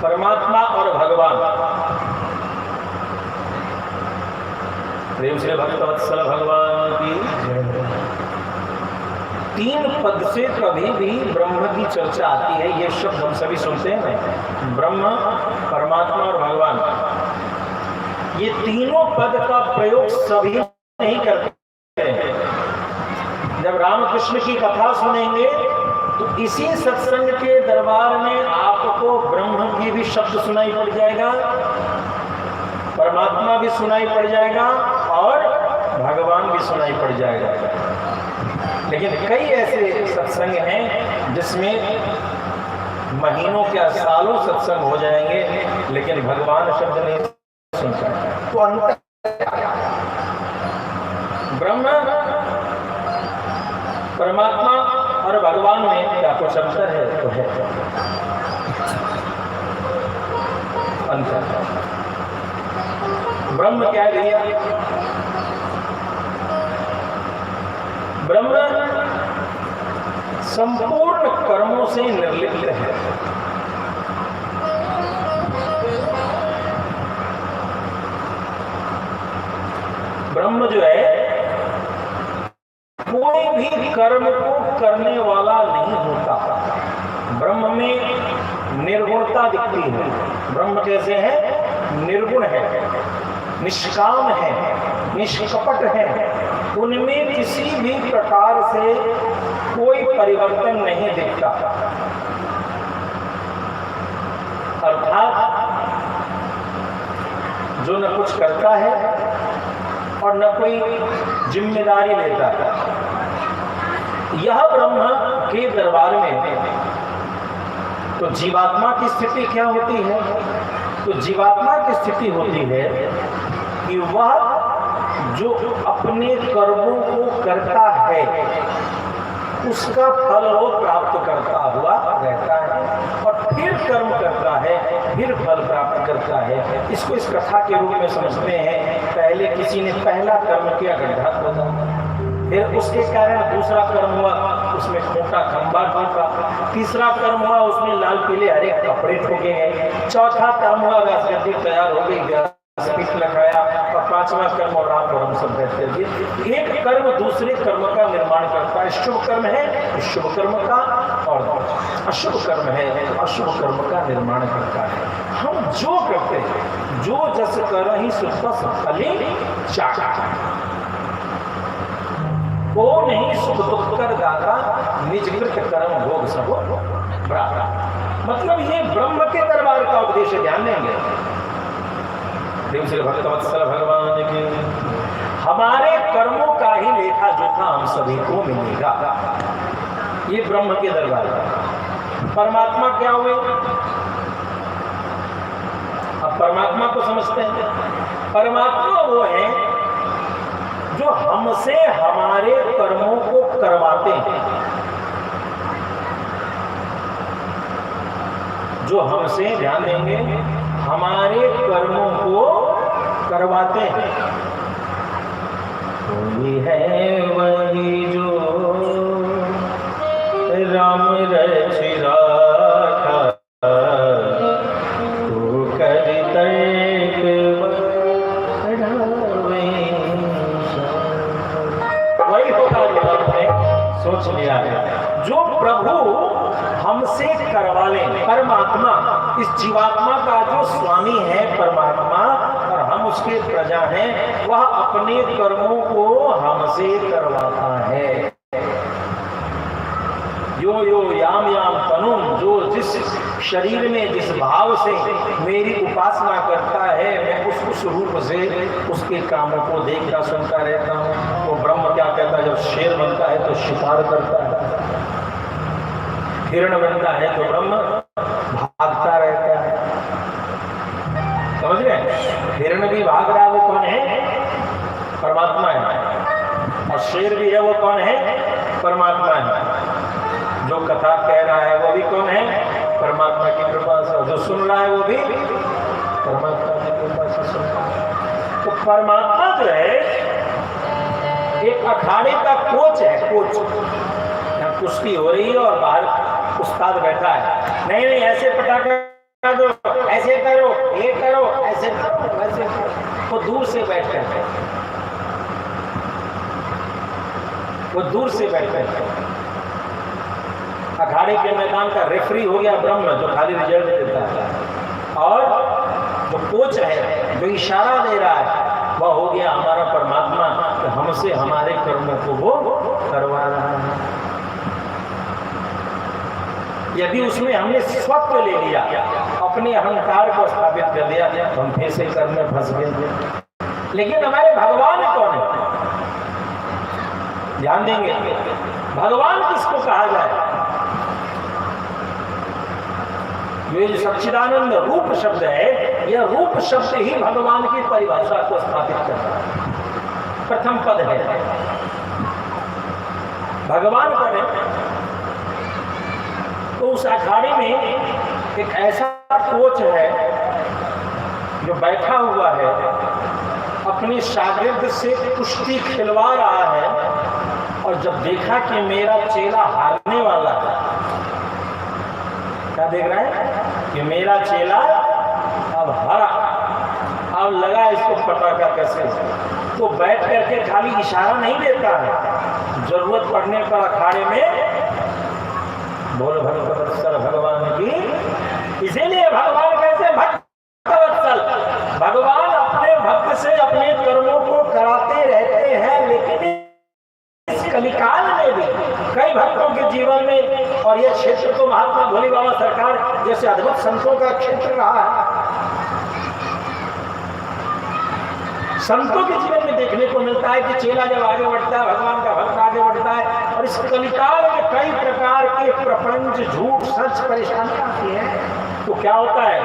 परमात्मा और भगवान। प्रेम से भक्तवत्सल भगवान की 3 पद से कभी भी ब्रह्म की चर्चा आती है। ये शब्द हम सभी सुनते हैं, ब्रह्म, परमात्मा और भगवान। ये तीनों पद का प्रयोग सभी नहीं करते हैं। जब रामकृष्ण की कथा सुनेंगे तो इसी सत्संग के दरबार में आपको ब्रह्म की भी शब्द सुनाई पड़ जाएगा, परमात्मा भी सुनाई पड़ जाएगा और भगवान भी सुनाई पड़ जाएगा। लेकिन कई ऐसे सत्संग हैं जिसमें महीनों क्या सालों सत्संग हो जाएंगे, लेकिन भगवान शब्द नहीं सुन सकते। तो अंतर ब्रह्म, परमात्मा और भगवान में क्या कुछ अंतर है? तो है अंतर। ब्रह्म क्या है भैया? ब्रह्म संपूर्ण कर्मों से निर्लिप्त है। ब्रह्म जो है कोई भी कर्म को करने वाला नहीं होता। ब्रह्म में निर्गुणता दिखती है। ब्रह्म कैसे है? निर्गुण है, निष्काम है, निष्कपट है। उनमें किसी भी प्रकार से कोई परिवर्तन नहीं दिखता। अर्थात जो न कुछ करता है और न कोई जिम्मेदारी लेता है। यह ब्रह्म के दरबार में तो जीवात्मा की स्थिति क्या होती है? तो जीवात्मा की स्थिति होती है कि वह जो अपने कर्मों को करता है उसका फल वो प्राप्त करता हुआ रहता है। इसको इस कथा के रूप में समझते हैं। पहले किसी ने पहला कर्म किया, गड्ढा खोदा, फिर उसके कारण दूसरा कर्म हुआ, उसमें खूंटा खंबा ठोका, तीसरा कर्म हुआ, उसमें लाल पीले हरे कपड़े ठोके गए, चौथा कर्म हुआ, गद्दी तैयार हो गई, पीठ लगाया, और पांचवा कर्म और आप और हम सब बैठते हैं। एक कर्म दूसरे कर्म का निर्माण करता है। शुभ कर्म है तो शुभ कर्म का, और अशुभ कर्म है तो अशुभ कर्म का निर्माण करता है। हम जो करते हैं, जो जस कर ही सुख फली चाटा, को नहीं सुख दुख कर दाता, निज कृत कर्म भोग सब बराबर। मतलब ये ब्रह्म के दरबार का उपदेश, ध्यान देंगे। श्री भक्तवत्सल भगवान की हमारे कर्मों का ही लेखा जोखा हम सभी को मिलेगा। ये ब्रह्म के दरबार का। परमात्मा क्या हुए? अब परमात्मा को समझते हैं। परमात्मा वो है जो हमसे हमारे कर्मों को करवाते हैं, जो हमसे, ध्यान देंगे, हमारे कर्मों को करवाते हैं। कोई है वही जो राम रचि राखा, तो करते वही होगा जो हमने सोच लिया है। जो प्रभु हमसे करवा लें, परमात्मा, इस जीवात्मा का जो स्वामी है परमात्मा और हम उसके प्रजा हैं, वह अपने कर्मों को हमसे करवाता है। यो यो याम याम तनुम, जो जिस शरीर में जिस भाव से मेरी उपासना करता है, मैं उस रूप से उसके कामों को देखता सुनता रहता हूँ। वो ब्रह्म क्या कहता है? जब शेर बनता है तो शिकार करता है, हिरण बनता है तो ब्रह्म भागता रहता है। समझ रहे? हिरण भी भाग रहा है, वो कौन है? परमात्मा है। और शेर भी है, वो कौन है? परमात्मा है। जो कथा कह रहा है वो भी कौन है? परमात्मा की कृपा से। जो सुन रहा है वो भी परमात्मा की कृपा से सुन रहा है। तो परमात्मा जो है एक अखाड़े का कोच है। कोच, यहाँ कुश्ती हो रही है और बाहर उस्ताद बैठा है, नहीं नहीं ऐसे पटाखा दो, ऐसे करो, ये करो, ऐसे करो, वैसे करो। वो दूर से बैठ कर, वो दूर से बैठ कर अखाड़े के मैदान का रेफरी हो गया ब्रह्म, जो खाली रिजल्ट देता है, और जो कोच है, जो इशारा दे रहा है, वह हो गया हमारा परमात्मा, कि हमसे हमारे कर्मों को वो करवा रहा है। यदि उसमें हमने स्वत्व ले लिया, अपने अहंकार को स्थापित कर दिया, तो हम फिर से कर्म में फंस गए। लेकिन हमारे भगवान कौन है? ध्यान देंगे, भगवान किसको कहा जाए? ये जो सच्चिदानंद रूप शब्द है, यह रूप शब्द ही भगवान की परिभाषा को स्थापित करता है। प्रथम पद है भगवान कौन है? तो उस अखाड़े में एक ऐसा कोच है जो बैठा हुआ है, अपने शागिर्द से कुश्ती खिलवा रहा है, और जब देखा कि मेरा चेला हारने वाला है, क्या देख रहा है? कि मेरा चेला अब हारा, अब लगा इसको पटाखा कैसे, तो बैठ करके खाली इशारा नहीं देता है, जरूरत पड़ने पर अखाड़े में बोल भक्तवत्सल भगवान की। इसीलिए भगवान कैसे भक्तवत्सल, भगवान अपने भक्त से अपने कर्मों को कराते रहते हैं, लेकिन इस कलिकाल में भी कई भक्तों के जीवन में, और यह क्षेत्र तो महात्मा भोले बाबा सरकार जैसे अद्भुत संतों का क्षेत्र रहा है, संतों के जीवन में देखने को मिलता है कि चेला जब आगे बढ़ता है, भगवान का भक्त आगे बढ़ता है, और इस कलिकाल में कई प्रकार के प्रपंच, झूठ, सच, परेशानियां आती हैं, तो क्या होता है?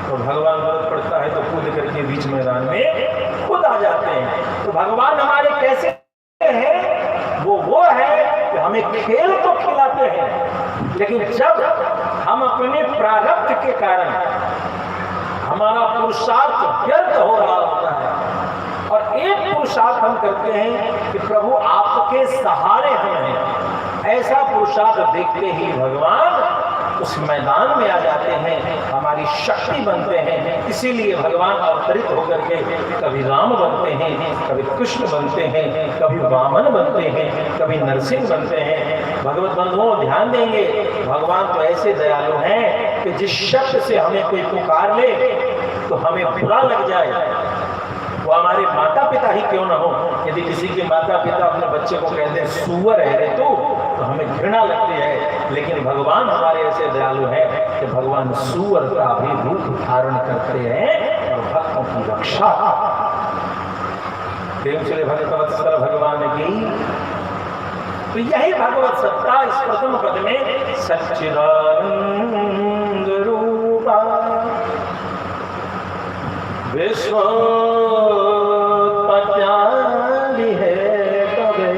तो भगवान जरूरत पड़ता है तो कूद करके बीच मैदान में खुद आ जाते हैं। तो भगवान हमारे कैसे हैं? वो है कि हमें खेल तो खिलाते हैं, लेकिन जब हम अपने प्रारब्ध के कारण हमारा पुरुषार्थ व्यर्थ हो रहा होता है। और एक पुरुषार्थ हम करते हैं कि प्रभु आपके सहारे हम हैं, ऐसा पुरुषार्थ देखते ही भगवान उस मैदान में आ जाते हैं, हमारी शक्ति बनते हैं। इसीलिए भगवान अवतरित होकर के कभी राम बनते हैं, कभी कृष्ण बनते हैं, कभी वामन बनते हैं, कभी नरसिंह बनते हैं। भगवत बंधुओं ध्यान देंगे, भगवान तो ऐसे दयालु हैं कि जिस शब्द से हमें कोई पुकार ले तो हमें बुरा लग जाए, वो हमारे माता पिता ही क्यों ना हो। यदि किसी के माता पिता अपने बच्चे को कहते हैं सुअर है रे तो हमें घृणा लगती है, लेकिन भगवान हमारे ऐसे दयालु हैं कि भगवान सुअर का भी रूप धारण करते हैं और भक्तों की रक्षा। प्रेम से भगवत्सल भगवान की, तो यही भगवत सत्ता इस प्रथम पद में सच्चिदानंद रूपा विश्व पत्याली है कबे,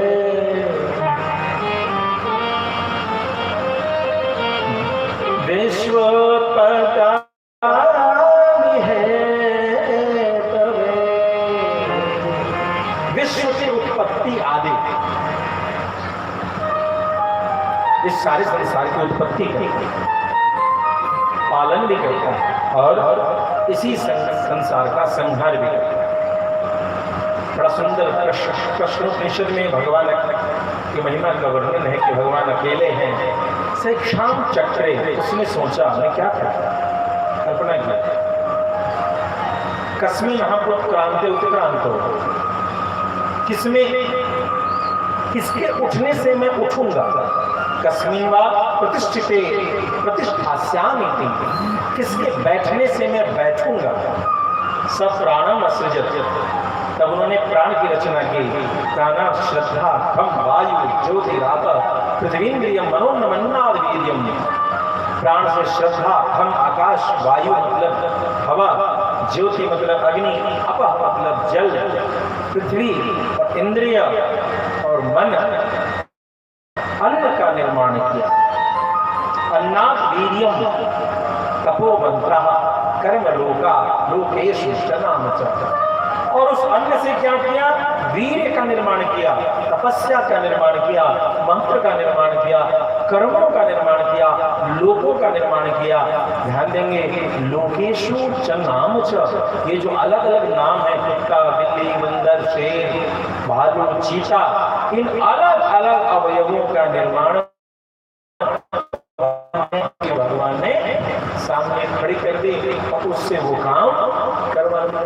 विश्व पत्याली है कबे। विश्व की उत्पत्ति आदि, इस सारे संसार की उत्पत्ति करता है, पालन भी करता है और इसी संसार का संहार भी करता है। बड़ा सुंदर प्रश्नोपनिषद में भगवान की महिमा का वर्णन है कि भगवान अकेले हैं। से क्षाम चक्रे, उसने सोचा मैं क्या करता, कल्पना की कस्मिन महापुत्क्रांते उत्क्रांतो, किसके उठने से मैं उठूंगा, कस्मिन वा प्रतिष्ठिते प्रतिष्ठास्यामि, किसके बैठने से मैं बैठूंगा, सब प्राणम असृजत। तब उन्होंने प्राण की रचना की, प्राणा श्रद्धा खम वायु ज्योतिराप पृथ्वीन्द्रियम मनोन्नमन्नाद वीर्यम। प्राण से श्रद्धा, खम आकाश, वायु मतलब हवा, ज्योति मतलब अग्नि, अप मतलब जल, पृथ्वी और इंद्रिय और मन अन्न का निर्माण किया। अन्नाद वीर्यम तपो मंत्र कर्म लोका लोकेशु जनामच। और उस अन्न से क्या किया, वीर्य का निर्माण किया, तपस्या का निर्माण किया, मंत्र का निर्माण किया, कर्मों का निर्माण किया, लोकों का निर्माण किया। ध्यान देंगे लोकेशु च नाम च, ये जो अलग अलग नाम है, कुत्ता, बिल्ली, बंदर, शेर, भालू, चीता, इन अलग अलग अवयवों का निर्माण भगवान ने सामने खड़ी कर दी और उससे वो काम करवा दिया।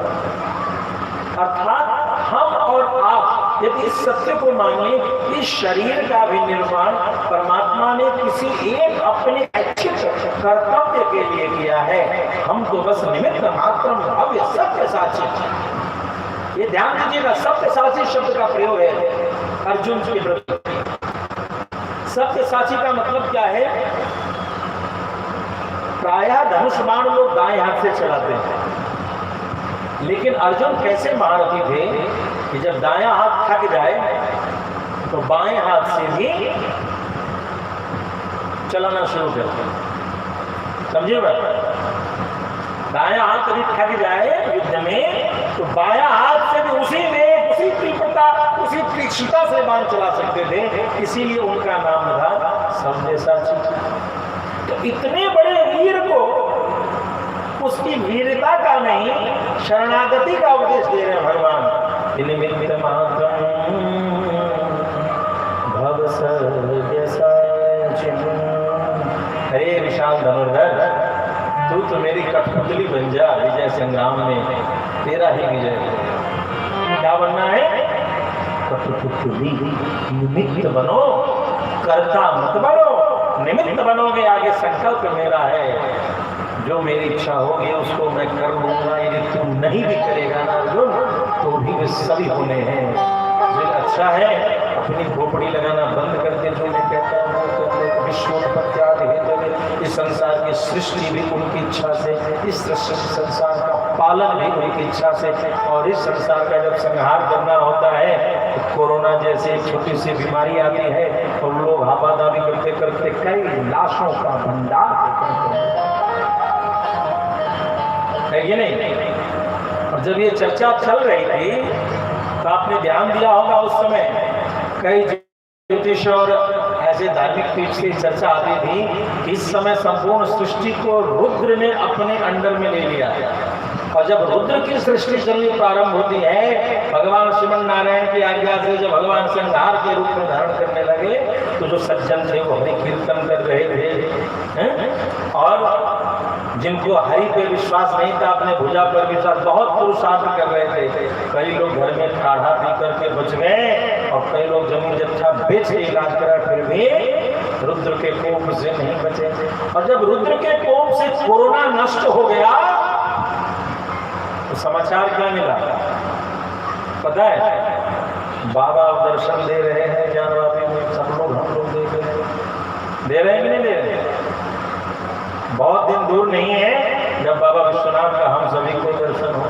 अर्थात हम और आप यदि इस सत्य को मानिए, इस शरीर का भी निर्माण परमात्मा ने किसी एक अपने ऐच्छिक कर्तव्य के लिए किया है। हम तो बस निमित्त मात्र भव्य सत्य साक्षी। ये ध्यान दीजिएगा, सत्य साक्षी शब्द का प्रयोग है अर्जुन के प्रति। सत्य साक्षी का मतलब क्या है, प्रायः धनुष बाण लोग दाएं हाथ से चलाते हैं, लेकिन अर्जुन कैसे महारथी थे कि जब दायां हाथ थक जाए तो बाएं हाथ से भी चलाना शुरू करते। समझिए बात, दायां हाथ यदि थक जाए युद्ध में तो बायां हाथ से भी उसी में उसी तीव्रता उसी तीक्ष्णता से बाण चला सकते थे। इसीलिए उनका नाम था सव्यसाची। तो इतने बड़े वीर को उसकी वीरता का नहीं, शरणागति का उपदेश दे रहे हैं भगवान। निमित्त मात्रम भव सर्वसाचिन। हे विशाल धनुर्धर, तू तो मेरी कठपुतली बन जा विजय संग्राम में, तेरा ही विजय। क्या बनना है, कठपुतली। निमित्त बनो, कर्ता मत बनो। निमित्त बनोगे, आगे संकल्प मेरा है, जो मेरी इच्छा होगी उसको मैं कर लूंगा। यदि तू नहीं भी करेगा ना अर्जुन, तो भी वे सभी होने हैं। जो अच्छा है अपनी खोपड़ी लगाना बंद कर दे। जो मैं कहता हूँ विश्वोत्पत्त्यादि हेतु, इस संसार की सृष्टि भी उनकी इच्छा से, इस संसार का पालन भी उनकी इच्छा से, और इस संसार का जब संहार करना होता है तो कोरोना जैसे छोटी सी बीमारी आती है और लोग हापादाबी करते करते कई लाशों का भंडार करते हैं। है कि नहीं? और जब ये चर्चा चल रही थी तो आपने ध्यान दिया होगा उस समय कई ज्योतिष और ऐसे धार्मिक पीठ की चर्चा आती थी। इस समय संपूर्ण सृष्टि को रुद्र ने अपने अंडर में ले लिया और जब रुद्र की सृष्टि चलनी प्रारंभ होती है, भगवान श्रीमन नारायण की आज्ञा से जब भगवान संहार के रूप में धारण करने लगे तो जो सज्जन थे वो हरि कीर्तन कर रहे थे और जिनको हरि पे विश्वास नहीं था, अपने भुजा पर विश्वास, बहुत पुरुषार्थ कर रहे थे। कई लोग घर में काढ़ा पी करके बच गए और कई लोग जमीन जत्था बेच के इलाज करा, फिर भी रुद्र के कोप से नहीं बचे। और जब रुद्र के कोप से कोरोना नष्ट हो गया तो समाचार क्या मिला पता है? बाबा दर्शन दे रहे हैं ज्ञानवापी में, सब लोग हम लोग देख रहे हैं। दे रहे हैं कि नहीं दे रहे? बहुत दिन दूर नहीं है जब बाबा विश्वनाथ का हम सभी को दर्शन हो।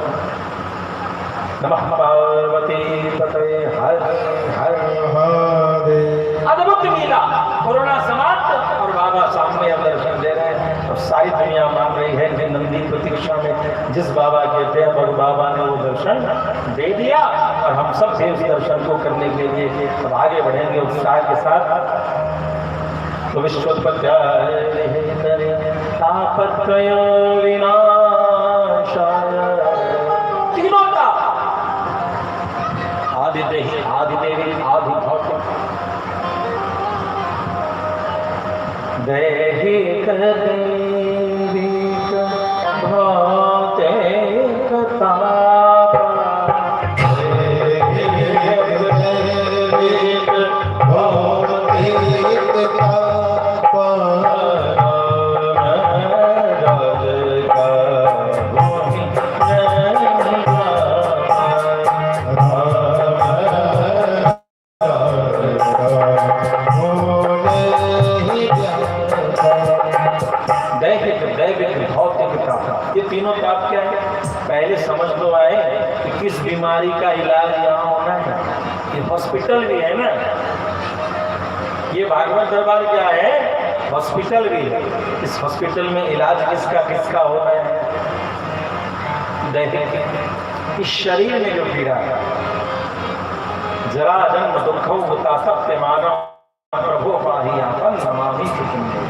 नमः पार्वती पतये हर हर महादेव। अद्भुत लीला, कोरोना समाप्त और बाबा सामने अब दर्शन दे रहे हैं और सारी दुनिया मान रही है कि नंदी प्रतीक्षा में जिस बाबा के थे अब बाबा ने वो दर्शन दे दिया और हम सब भी उस दर्शन को करने के लिए अब आगे बढ़ेंगे उत्साह के साथ। तो विश्वोत्पत्त्याय तापत्रय विनाशाय, तीनों का आदिदेही आदिदेवी आदिभौतिक दैहिक दैविक भौतिक ताप ये तीनों ताप क्या है? पहले समझ लो आए कि किस बीमारी का इलाज यहाँ होना है। ये हॉस्पिटल भी है ना, ये भागवत दरबार क्या है? हॉस्पिटल भी है। इस हॉस्पिटल में इलाज किसका किसका होना है? दैहिक, इस शरीर में जो पीड़ा है, जरा जन्म दुखो होता सत्य मानव प्रभु पाही आपन नमामि कुटुंबे।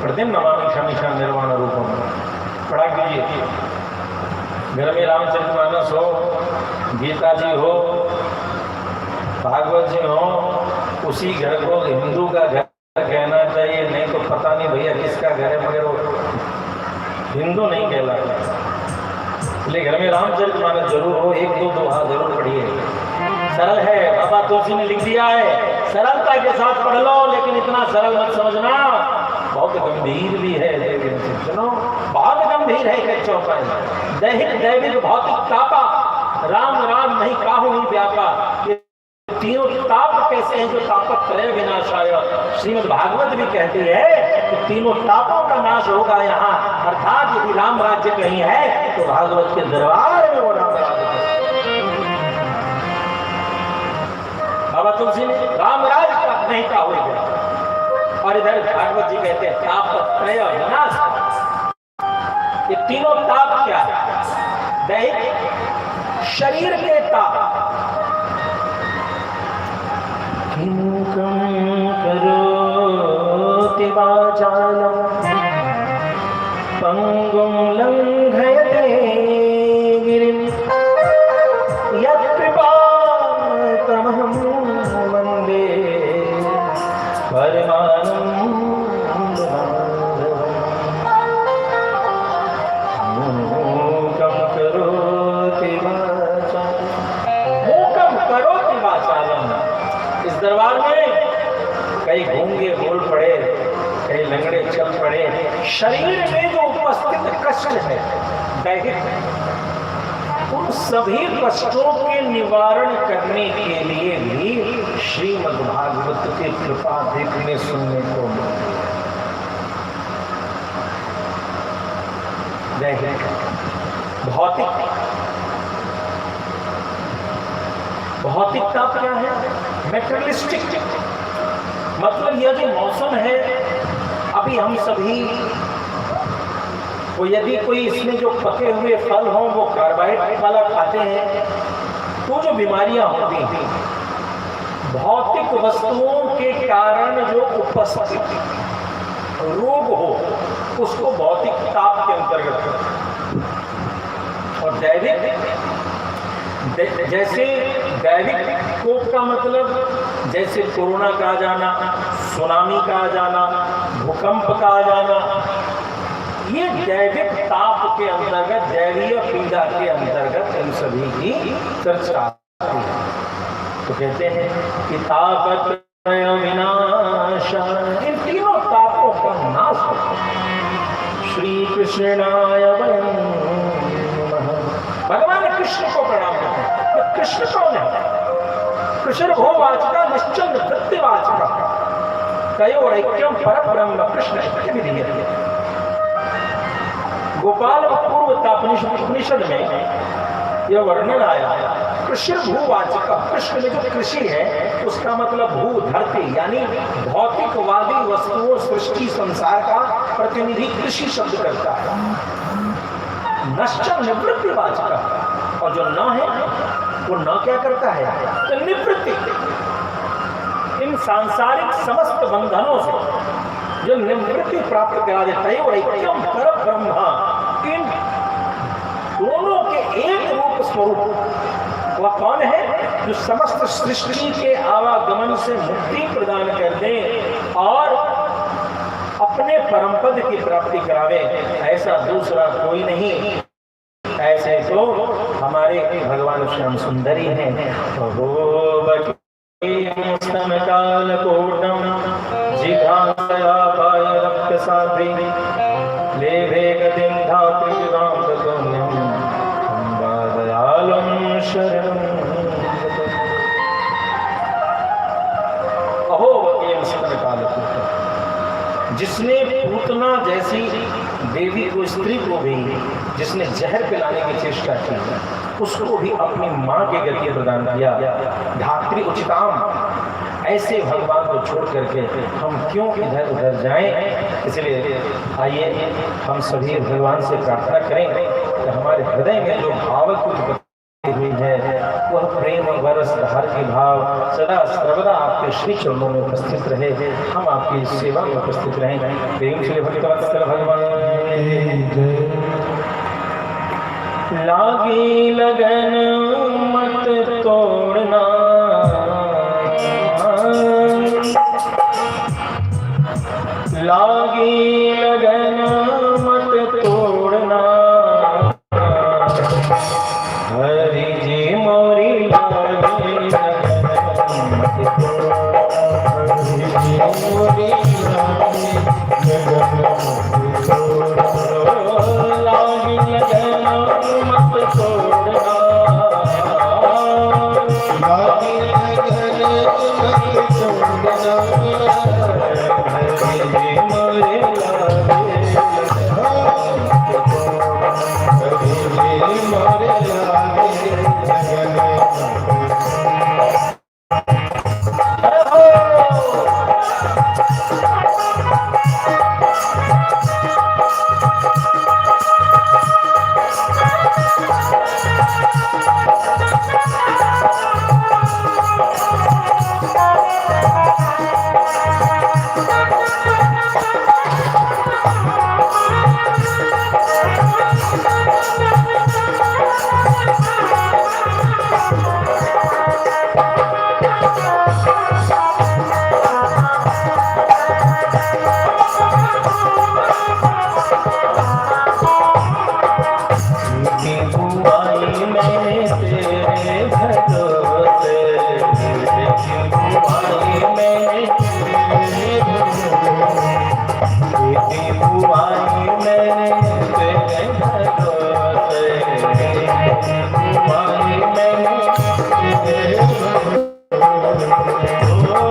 पढ़ते नमामि शमीशा निर्वाण रूपम, पढ़ा कीजिए। घर में रामचरितमानस हो, गीता जी हो, भागवत जी हो, उसी घर को हिंदू का घर कहना चाहिए, नहीं तो पता नहीं भैया किसका घर है, मगर वो हिंदू नहीं कहलाता। इसलिए घर में रामचरितमानस जरूर हो, एक दो दोहा जरूर पढ़िए। सरल है, बाबा तुलसी ने लिख दिया है, सरलता के साथ पढ़ लो, लेकिन इतना सरल मत समझना, बहुत गंभीर भी है। लेकिन सुनो, बहुत गंभीर है। एक चौपाई, दैहिक दैविक भौतिक तापा, राम राम नहीं काहू ही व्यापा। ये तीनों ताप कैसे हैं? जो तापत त्रय विनाशाय, श्रीमद् भागवत भी कहती है कि तीनों तापों का नाश होगा यहाँ। अर्थात यदि राम राज्य कहीं है तो भागवत के दरबार में वो राम राज्य है। बाबा तुलसी ने राम राज का नहीं कहा हो गया, और इधर भागवत जी कहते हैं ताप त्रय विनाश। ये तीनों ताप क्या है? दैहिक शरीर के ताप, किंकं करोति वाचालं पंगुं लंघयते गिरिं यत्कृपातमहं वन्दे परमानन्दमाधवम्। मूकं करोति वाचालं, मूकं करोति वाचालं। इस दरबार में कई गूंगे बोल पड़े, कई लंगड़े चल पड़े। शरीर में जो उपस्थित कष्ट है दैहिक, उन सभी कष्टों के निवारण करने के लिए भी श्रीमद् भागवत की कृपा देखने सुनने को मिलती है। दैहिक भौतिक, भौतिकता क्या है? मेटेरियलिस्टिक, मतलब यह जो मौसम है, अब तथापि हम सभी को यदि कोई इसमें जो पके हुए फल हों वो कार्बोहाइड्रेट वाला खाते हैं तो जो बीमारियां होती हैं भौतिक वस्तुओं के कारण जो उपस्थित रोग हो उसको भौतिक ताप के अंतर्गत और दैविक जैसे दैविक कोप का मतलब जैसे कोरोना का आ जाना, सुनामी का आ जाना, भूकंप का आ जाना, ये दैविक ताप के अंतर्गत, दैवीय पीड़ा के अंतर्गत इन सभी की चर्चा आती है। तो कहते हैं कि ताप विनाश, इन तीनों तापों का नाश हो। श्री कृष्णाय वयं नमः। भगवान कृष्ण को प्रणाम करते हैं। कृष्ण कौन है? कृष्ण भोवाचका निश्चल वृत्तिवाचका तयोरैक्यम परब्रह्म कृष्ण ऐक्यविधीयते। गोपाल पूर्वोपनिषद में यह वर्णन आया कृष्ण भूवाचक। कृष्ण में जो कृषि है उसका मतलब भू धरती यानी भौतिकवादी वस्तुओं सृष्टि संसार का प्रतिनिधि कृषि शब्द करता है। नश्चर निवृत्तिवाचक, और जो न है वो न क्या करता है? तो निवृत्ति। इन सांसारिक समस्त बंधनों से जो निवृत्ति प्राप्त करा देता है और ऐक्यम पर ब्रह्मा, इन दोनों के एक रूप स्वरूप वह कौन है? जो समस्त सृष्टि के आवागमन से मुक्ति प्रदान कर दे और अपने परम पद की प्राप्ति करावे, ऐसा दूसरा कोई नहीं। ऐसे तो हमारे भगवान श्याम सुंदरी हैं। काल कोटम जिघांसयापाय रक्तसाध्वी लेभे गतिं धात्री रामदगम्यं अम्बा दयालं शरणं। अहो वकील स्तनकाल कोटम, जिसने पूतना जैसी देवी को, स्त्री को भी जिसने जहर पिलाने की चेष्टा की, उसको भी अपनी मां के गति प्रदान किया। धात्री उचिताम, ऐसे भगवान को छोड़ करके हम क्यों इधर उधर जाएं? इसलिए आइए हम सभी भगवान से प्रार्थना करें कि हमारे हृदय में जो भाव की उत्पत्ति हुई है वह प्रेम बरस धार के भाव सदा सर्वदा आपके श्री चरणों में उपस्थित रहे। हम आपकी सेवा में उपस्थित रहें। प्रेम श्री भक्तवत्सल भगवान लागी लगन मत तोड़ना, लागी लगन मत तोड़ना, हरि जी मोरी लागी लगन मत तोड़ना, हरि जी मोरी लागी लगन मत तोड़ना, लागी लगन मत तोड़ना, लागी लगन मत तोड़ना, Oh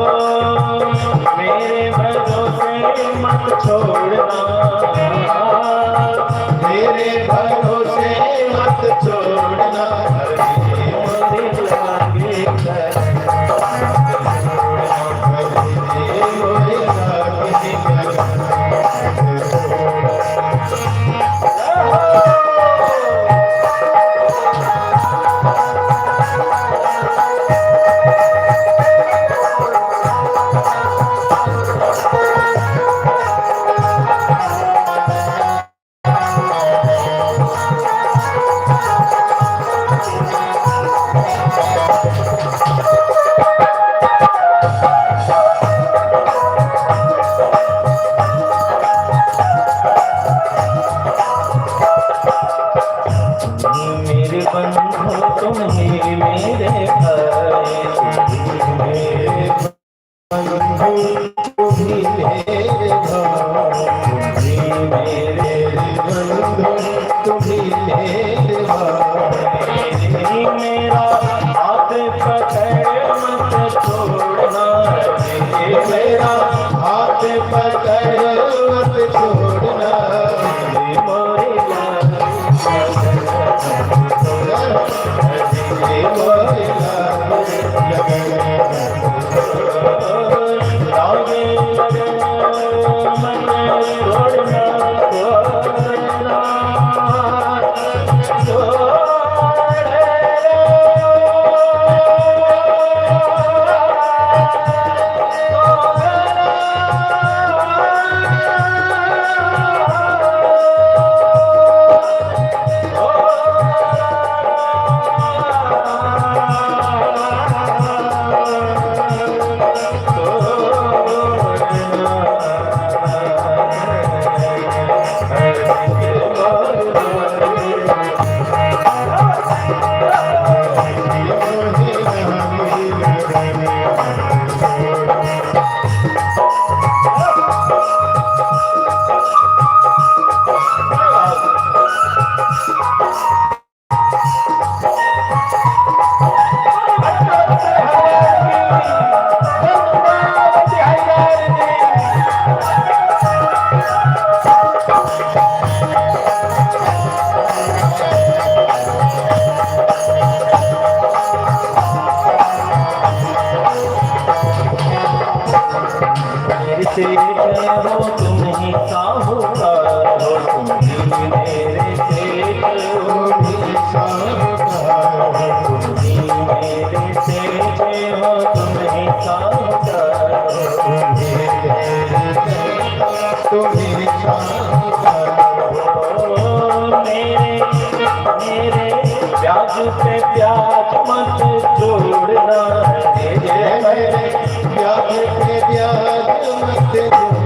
बंधु भी मेरे भाई, मेरे बंधु तुम्ही मेरे भाई। मेरा हाथ पकड़ मत छोड़ना, मेरा हाथ पकड़ मत छोड़ना, से हो तुम ही साहूकार हो, तुम ही मेरे सेठ हो, तुम ही साहूकार हो, तुम ही मेरे सेठ हो, तुम ही साहूकार हो, तुम ही साहूकार हो। मेरे ब्याज पे ब्याज मत जोड़ना, मेरे ब्याज पे ब्याज मत जोड़ना,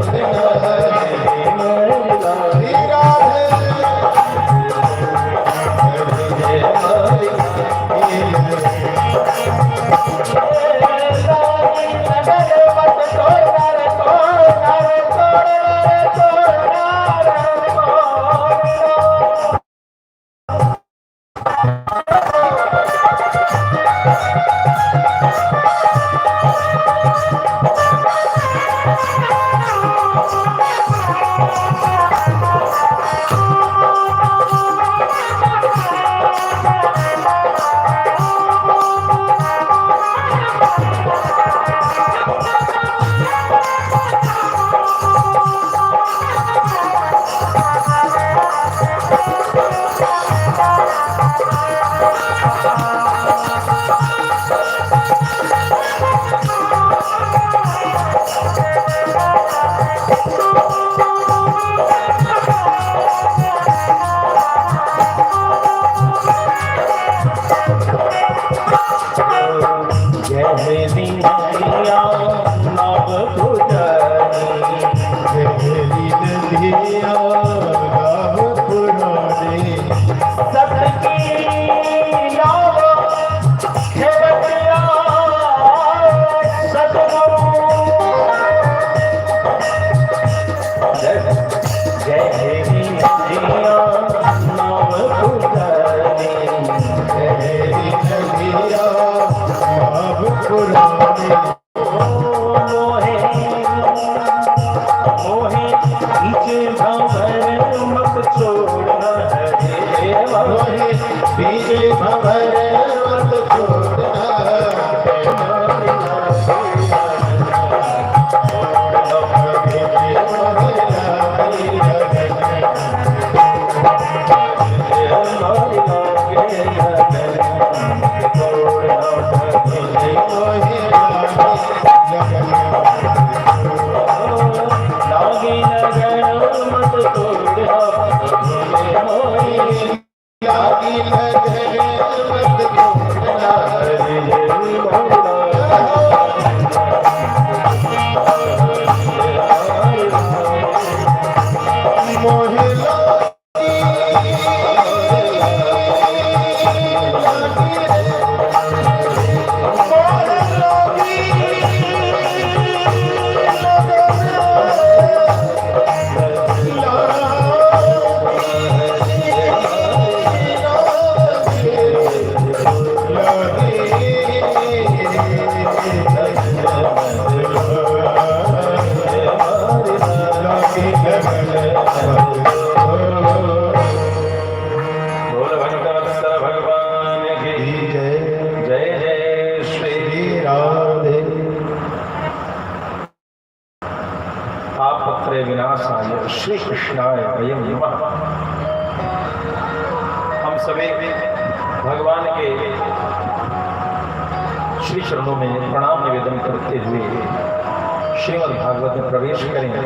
विनाशाय श्री कृष्णाय वयं नमः। हम सभी भगवान के श्री चरणों में प्रणाम निवेदन करते हुए श्रीमद् भागवत में प्रवेश करेंगे।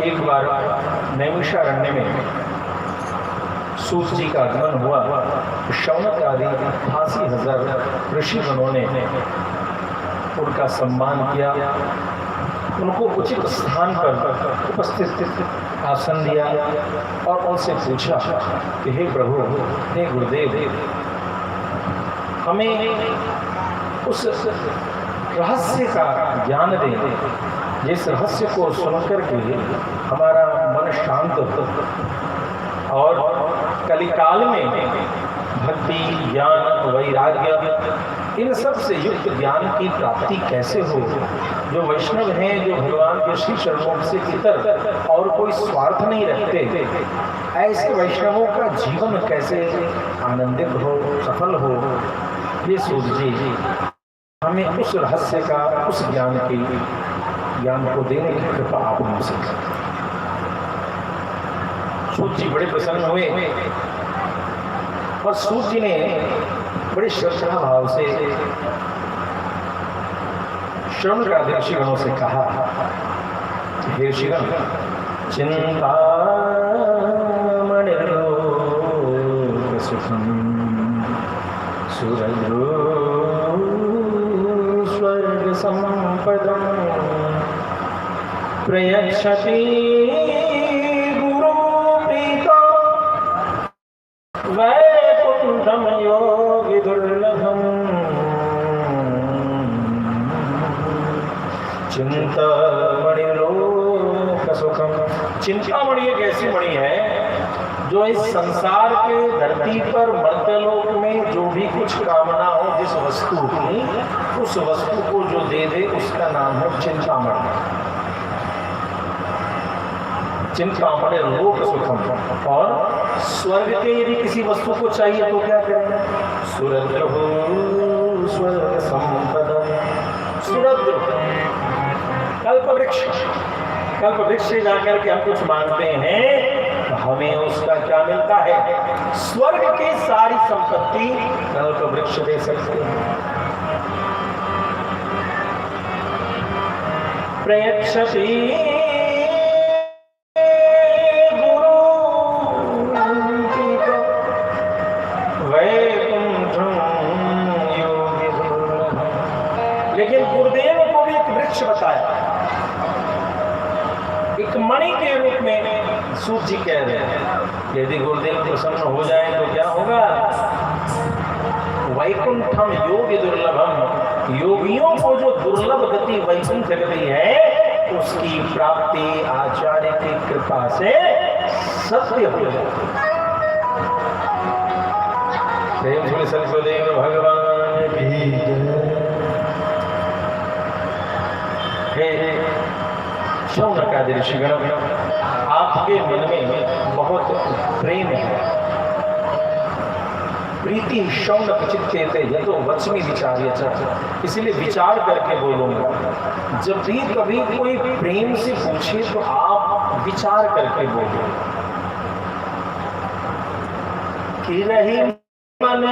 एक बार नैमिषारण्य में सूत जी का आगमन हुआ। शौनक आदि 88,000 ऋषिगणों ने उनका सम्मान किया, उनको उचित स्थान पर उपस्थित आसन दिया और उनसे पूछा कि हे प्रभु, हे गुरुदेव, हमें उस रहस्य का ज्ञान दें जिस रहस्य को सुनकर के हमारा मन शांत हो और कलिकाल में भक्ति, ज्ञान, वैराग्य इन सब से युक्त ज्ञान की प्राप्ति कैसे हो। जो वैष्णव हैं, जो भगवान के श्री चरणों से इतर और कोई स्वार्थ नहीं रखते, ऐसे वैष्णवों का जीवन कैसे आनंदित हो, सफल हो, ये सूत जी हमें उस रहस्य का, उस ज्ञान को देने की कृपा आप हमसे करें। सूत जी बड़े प्रसन्न हुए और सूत जी ने बड़े श्रद्धा भाव से शौनक आदि ऋषिगणों से कहा, हे ऋषिगण, चिंतामणिर्लोक सुखम सुरद्रो स्वर्ग संपदम प्रयच्छति गुरु प्रीता वैकुंठम योगी दुर्लभम चिंतामणि लोक सुखम। चिंतामणि एक ऐसी मणि है जो इस संसार के धरती पर मर्त्यलोक में जो भी कुछ कामना हो जिस वस्तु की, उस वस्तु को जो दे दे उसका नाम है चिंतामणि। चिंतामणि लोक सुखम। और स्वर्ग के यदि किसी वस्तु को चाहिए तो क्या करें? सुरद्र स्वर्ग संपदा। सुरद्र कल्प वृक्ष से जाकर के हम कुछ मांगते हैं तो हमें उसका क्या मिलता है? स्वर्ग की सारी संपत्ति कल्प वृक्ष दे सकते हैं। प्रयच्छति गुरु वैकुंठम योगी दुर्लभम। लेकिन गुरुदेव को भी एक वृक्ष बताया, एक मणि के रूप में। सूत जी कह रहे हैं यदि गुरुदेव प्रसन्न हो जाए तो क्या होगा? वैकुंठम योगी दुर्लभम। योगियों को जो दुर्लभ गति वैकुंठ गति है उसकी प्राप्ति आचार्य की कृपा से सत्य हो जाती है। प्रेम से सदगुरुदेव भगवान की जय। शौनक आदि ऋषिगण, आपके मन में बहुत प्रेम है, प्रीति शौनक चित्ते यतो वच्मि विचार्य च। इसलिए विचार करके बोलूंगा। जब भी कभी कोई प्रेम से पूछे तो आप विचार करके बोलो कि रही मन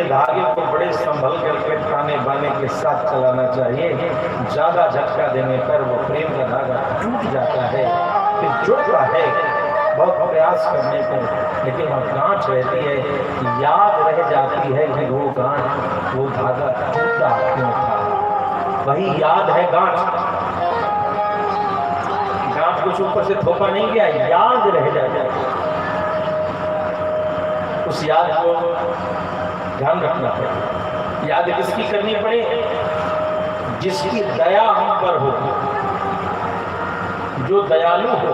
धागे को बड़े संभल करके ताने बाने के साथ चलाना चाहिए। ज्यादा झटका देने पर वो प्रेम का धागा टूट जाता है, फिर जुड़ता है बहुत प्रयास करने पर, लेकिन वह गांठ रहती है, याद रह जाती है कि वो गांठ, वो धागा टूटा क्यों था। वही याद है गांठ। गांठ कुछ ऊपर से थोपा नहीं गया, याद रह जाता है। उस याद को ध्यान रखना पड़े। याद किसकी करनी पड़े? जिसकी दया हम पर हो, जो दयालु हो,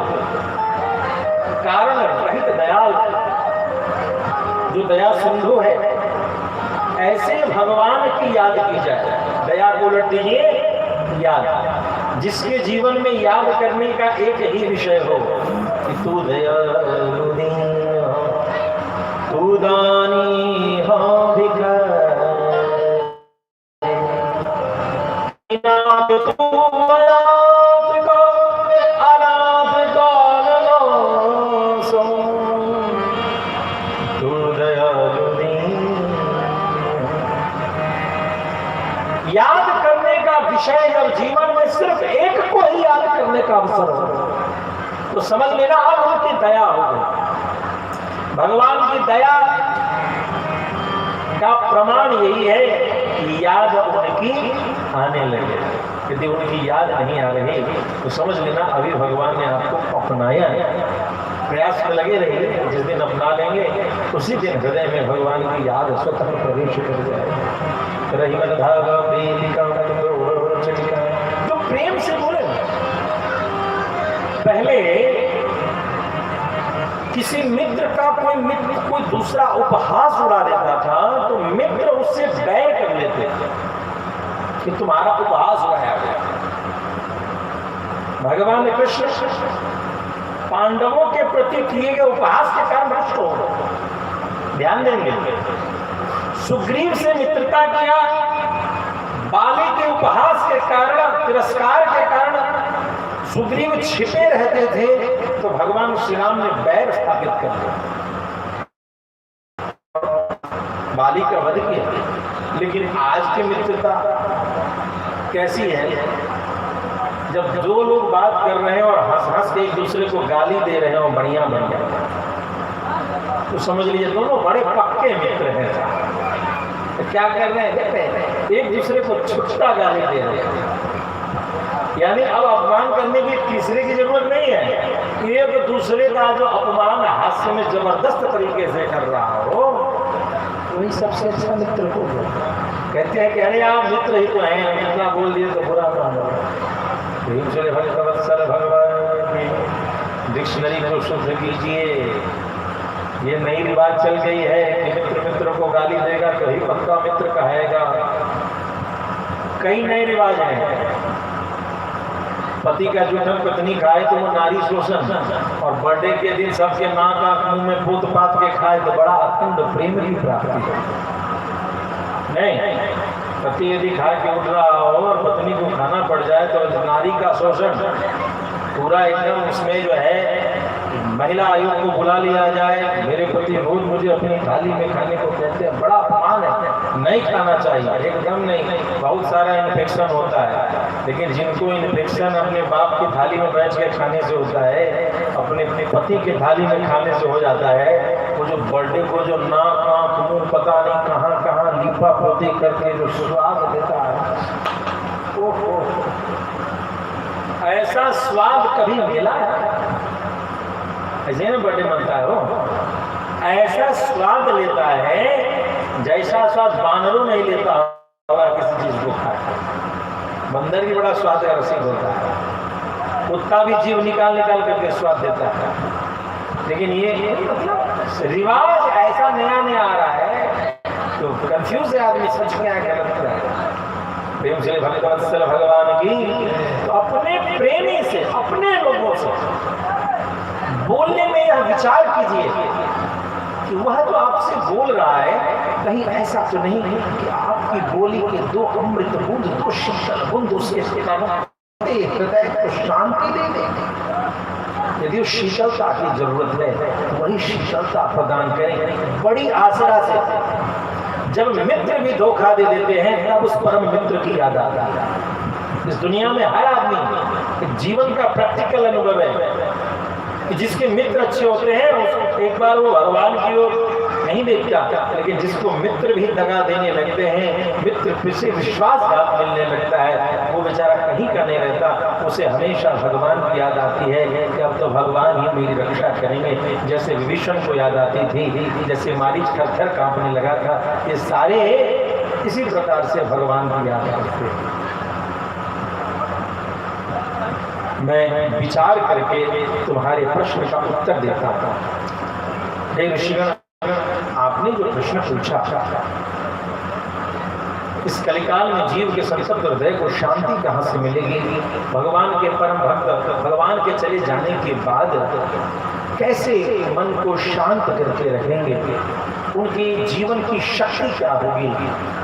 कारण रहित दयाल, जो दया सिंधु है, ऐसे भगवान की याद की जाए। दया को उलट दीजिए, याद, जिसके जीवन में याद करने का एक ही विषय हो कि तू दयालु दीन हो, तू दानी हो भिखारी, तू अनाथ को अनाथ कौन लो सो, तू दयालु दीन। याद करने का विषय जब जीवन में सिर्फ एक को ही याद करने का अवसर हो तो समझ लेना अब उनकी दया हो गई। भगवान की दया का प्रमाण यही है कि याद उनकी आने लगे। यदि उनकी याद नहीं आ रही तो समझ लेना अभी भगवान ने आपको अपनाया है। प्रयास में लगे रहिए, जिस दिन अपना लेंगे उसी दिन हृदय में भगवान की याद स्वतः प्रवेश कर जाएगी। रही धागा जो प्रेम से बोले। पहले किसी मित्र का कोई दूसरा उपहास उड़ा देता था तो मित्र उससे बैर कर लेते थे कि तुम्हारा उपहास उड़ाया गया। भगवान कृष्ण पांडवों के प्रति किए गए उपहास के कारण नष्ट हो गए। ध्यान देंगे, सुग्रीव से मित्रता किया, बाली के उपहास के कारण, तिरस्कार के कारण सुग्रीव छिपे रहते थे तो भगवान श्री राम ने बैर स्थापित कर दिया, बाली का वध किया। लेकिन आज की मित्रता कैसी है? जब दो लोग बात कर रहे हैं और हंस हंस के एक दूसरे को गाली दे रहे हैं और बढ़िया बढ़िया, तो समझ लीजिए दोनों बड़े पक्के मित्र हैं। तो क्या कर रहे हैं? एक दूसरे को छुट्टा गाली दे रहे हैं। यानी अब अपमान करने की तीसरे की जरूरत नहीं है। एक दूसरे का जो अपमान हास्य में जबरदस्त तरीके से कर रहा हो वही सबसे अच्छा मित्र हो। कहते हैं कि अरे आप मित्र ही तो हैं, इतना बोल दिए तो बुरा मानो। भगवान की डिक्शनरी को शुद्ध कीजिए। ये नई रिवाज चल गई है कि मित्र मित्र को गाली देगा तो ही पक्का मित्र कहेगा। कई नए रिवाज हैं। पति का जूठन पत्नी खाए तो वो नारी शोषण, और बर्थडे के दिन सबके नाक आंख मुंह में पूत पात के खाए तो बड़ा अखंड प्रेम की प्राप्ति है। नहीं, पति यदि खा के उठ रहा हो और पत्नी को खाना पड़ जाए तो नारी का शोषण पूरा एकदम, उसमें जो है महिला आयोग को बुला लिया जाए। मेरे पति रोज मुझे अपनी थाली में खाने को कहते हैं, बड़ा अपमान है, नहीं खाना चाहिए। एकदम नहीं, बहुत सारा इन्फेक्शन होता है। लेकिन जिनको इन्फेक्शन अपने बाप की थाली में बैठ के खाने से होता है, अपने पति की थाली में खाने से हो जाता है, वो जो बर्थडे को जो नाक आंख मुंह पता नहीं कहाँ कहाँ लीपा पोती करके जो स्वाद देता है, ओहो, ऐसा स्वाद कभी मिला है? ऐसे ना बर्थडे मनता है वो, ऐसा स्वाद लेता है जैसा स्वाद बानरों नहीं लेता होगा किसी चीज को खाकर। बंदर भी बड़ा स्वाद का रसिक होता है, कुत्ता भी जीव निकाल निकाल करके स्वाद देता है। लेकिन ये रिवाज ऐसा नया नया आ रहा है तो कंफ्यूज है आदमी, सच क्या है गलत क्या है। प्रेम से भगवत्सल भगवान की, तो अपने प्रेमी से, अपने लोगों से बोलने में यह विचार कीजिए कि वह जो आपसे बोल रहा है कहीं ऐसा तो नहीं कि आपकी बोली के दो अमृत बूंद, दो शीतल बूंद उसके हृदय को शांति दे देंगे। यदि उस शीतलता की जरूरत है तो वही शीतलता प्रदान करें बड़ी आसरा से। जब मित्र भी धोखा दे देते हैं तब उस परम मित्र की याद आता है। इस दुनिया में हर आदमी जीवन का प्रैक्टिकल अनुभव है कि जिसके मित्र अच्छे होते हैं एक बार वो भगवान की ओर नहीं देखता, लेकिन जिसको मित्र भी दगा देने लगते हैं, मित्र फिर से विश्वासघात मिलने लगता है, वो बेचारा कहीं का नहीं रहता। उसे हमेशा भगवान की याद आती है कि अब तो भगवान ही मेरी रक्षा करेंगे। जैसे विभीषण को याद आती थी, जैसे मारीच थर-थर कांपने लगा था, ये सारे इसी प्रकार से भगवान की याद करते हैं। मैं विचार करके तुम्हारे प्रश्न का उत्तर देता हूं। हे ऋषिगण, आपने जो प्रश्न पूछा इस कलिकाल में जीव के संतप्त हृदय को शांति कहाँ से मिलेगी? भगवान के परम भक्त भगवान के चले जाने के बाद कैसे मन को शांत करके रखेंगे? उनकी जीवन की शक्ति क्या होगी?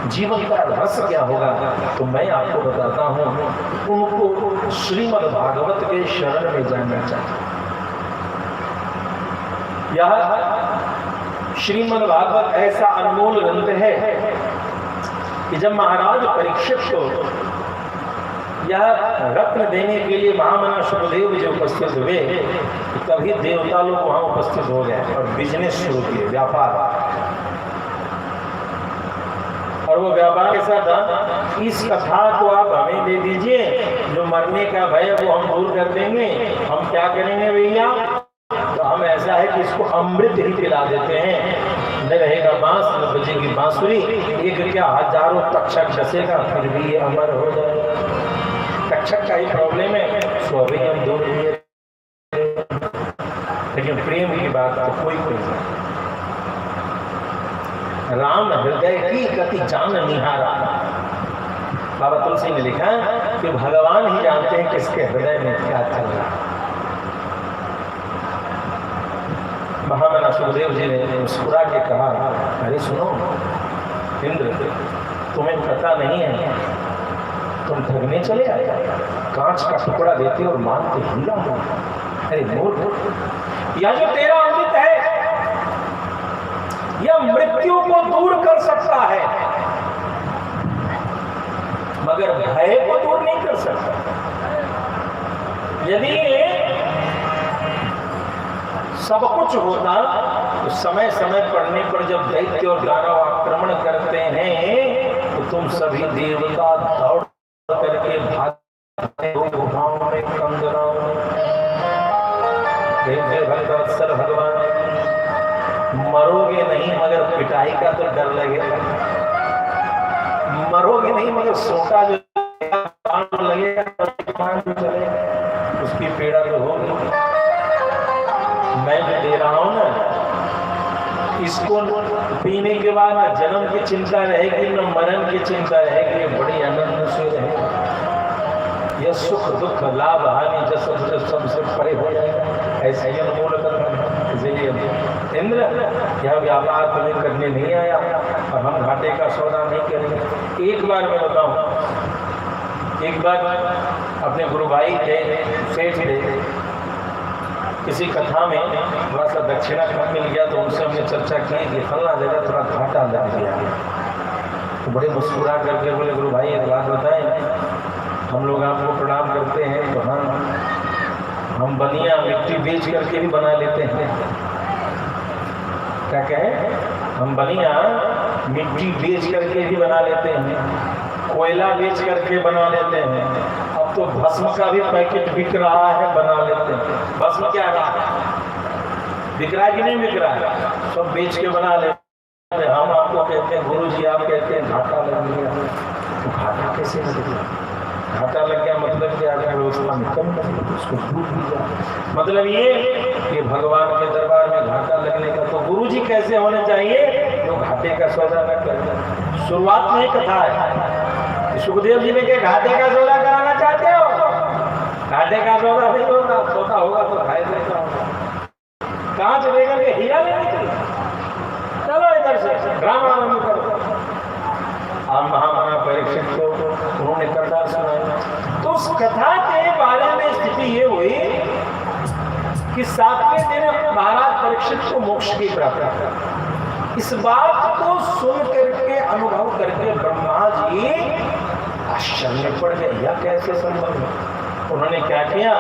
जीवन का रस क्या होगा? तो मैं आपको बताता हूँ, उनको श्रीमद् भागवत के शरण में जाना चाहिए। यह श्रीमद् भागवत ऐसा अनमोल ग्रंथ है कि जब महाराज परीक्षित को यह रत्न देने के लिए महामना सुखदेव जी उपस्थित हुए, तभी देवता लोग वहां उपस्थित हो गए और बिजनेस शुरू किए, व्यापार। और वो व्यापार के साथ इस कथा को आप हमें दे दीजिए, जो मरने का भय वो हम दूर कर देंगे। हम क्या करेंगे भैया? तो हम ऐसा है कि इसको अमृत ही पिला देते हैं, न रहेगा बांस न बजेगी बांसुरी, एक क्या हजारों तक्षक डसेगा फिर भी ये अमर हो जाएगा। तक्षक का ही प्रॉब्लम है, सो अभी हम दूर किए, लेकिन प्रेम की बात तो कोई नहीं। राम हृदय की गति जान निहारा। बाबा तुलसी ने लिखा कि भगवान ही जानते हैं किसके हृदय में क्या चल रहा है। महामना सुखदेव जी ने मुस्कुरा के कहा, अरे सुनो इंद्र, तुम्हें पता नहीं है, तुम ठगने चले आए, कांच का टुकड़ा देते और मानते हीरा हो। अरे मूर्ख, यह जो तेरा अमृत है यह मृत्यु को दूर कर सकता है, मगर भय को दूर नहीं कर सकता। यदि सब कुछ होता तो समय समय पड़ने पर जब दैत्य और दानव आक्रमण करते हैं तो तुम सभी देवता दौड़ करके भागते हो गुफाओं में, कंदराओं में। भगवत्सल भगवान, मरोगे नहीं मगर पिटाई का तो डर लगेगा, मरोगे नहीं मगर सोटा जो लगेगा उसकी पीड़ा तो होगी। मैं जो दे रहा हूं ना, इसको पीने के बाद ना जन्म की चिंता रहेगी न मरण की चिंता रहेगी, ये बड़ी आनंद से रहेगा। यह सुख दुख लाभ हानि जैसा सबसे परे हो जाएगा। ऐसे ही अनमोल इसलिए इंद्र, यह व्यापार तुम्हें करने नहीं आया और हम घाटे का सौदा नहीं करेंगे। एक बार मैं बताऊं, एक बार अपने गुरु भाई थे सेठ थे, किसी कथा में थोड़ा सा दक्षिणा कम मिल गया तो उनसे हमने चर्चा की कि फलना जगह थोड़ा घाटा लग गया। तो बड़े मुस्कुरा करके बोले, गुरु भाई एक बात बताएं, हम लोग आपको प्रणाम करते हैं तो हम बनिया मिट्टी बेच करके भी बना लेते हैं। क्या कहें? हम बनिया मिट्टी बेच करके भी बना लेते हैं, कोयला बेच करके बना लेते हैं, अब तो भस्म का भी पैकेट बिक रहा है, बना लेते हैं। भस्म क्या है? बिक रहा है कि नहीं बिक रहा है? सब बेच के बना लेते हैं। हम आपको कहते हैं गुरु जी, आप कहते हैं घाटा लग गया। तो घाटा कैसे लग गया? घाटा लग गया मतलब क्या? व्यवस्था में कम लगे उसको छूट दी जाए। मतलब ये कि भगवान के दरबार में घाटा लगने का तो गुरु जी कैसे होने चाहिए जो घाटे का सौदा न कर। शुरुआत में ही कथा है, सुखदेव जी ने के घाटे का सौदा कराना चाहते हो? घाटे का सौदा नहीं होगा, सौदा होगा तो फायदे का होगा। कांच लेकर के हीरा लेने के लिए चलो इधर से ड्रामा आरंभ करो। आप महामना परीक्षित को उन्होंने कथा सुनाई। तो उस कथा के बारे में स्थिति ये हुई कि 7वें दिन महाराज परीक्षित को मोक्ष की प्राप्ति। इस बात को सुन करके अनुभव करके ब्रह्मा जी आश्चर्य पड़ गए, यह कैसे संभव है? उन्होंने क्या किया?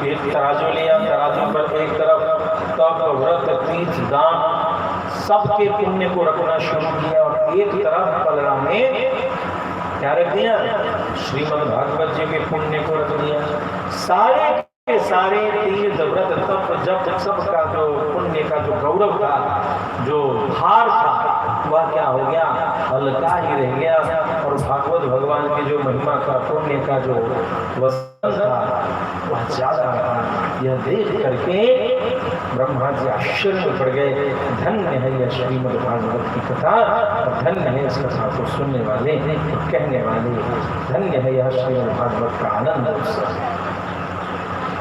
एक तराजू लिया, तराजू पर एक तरफ तप व्रत तीर्थ दान सबके पुण्य को रखना शुरू किया और एक तरफ पलड़ा में क्या रख दिया? श्रीमद् भागवत जी के पुण्य को रख दिया। सारे के सारे तीर्थ व्रत तप जप सबका जो पुण्य का जो गौरव था, जो भार था, वह क्या हो गया? हल्का ही रह गया। और भागवत भगवान की जो महिमा का पुण्य का जो वसन था वो ज्यादा रहा। यह देख करके ब्रह्मा जी आश्चर्य में पड़ गए। धन्य है यह श्रीमद् भागवत की कथा और धन्य है इस कथा को सुनने वाले कहने वाले। धन्य है यह श्रीमद् भागवत का आनंद उत्सव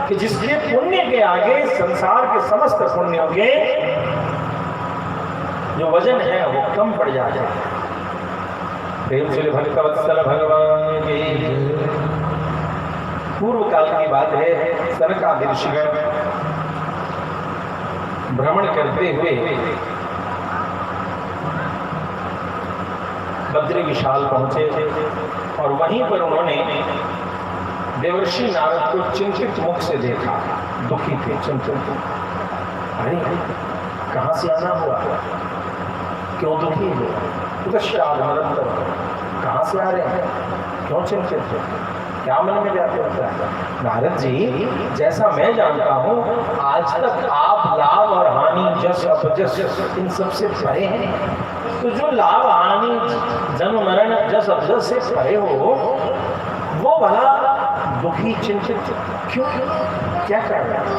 कि जिसके पुण्य के आगे संसार के समस्त पुण्यों के जो वजन है वो कम पड़ जाता है। प्रेम से भक्तवत्सल भगवान की। पूर्व काल की बात है, सनकादि ऋषिगण भ्रमण करते हुए बद्री विशाल पहुंचे और वहीं पर उन्होंने देवर्षि नारद को चिंतित मुख से देखा। दुखी थे, चिंतित। अरे कहां से आना हुआ, क्यों दुखी हो, कहां से आ रहे हैं, क्यों चिंतित हो, क्या मन में जाते होता है? नारद जी, जैसा मैं जानता हूं आज तक आप लाभ और हानि, जस अपजस इन सब से परे हैं। तो जो लाभ हानि, जन्म मरण, जस अपजस से परे हो, वो भला दुखी चिंतित क्यों, क्या कर रहा है?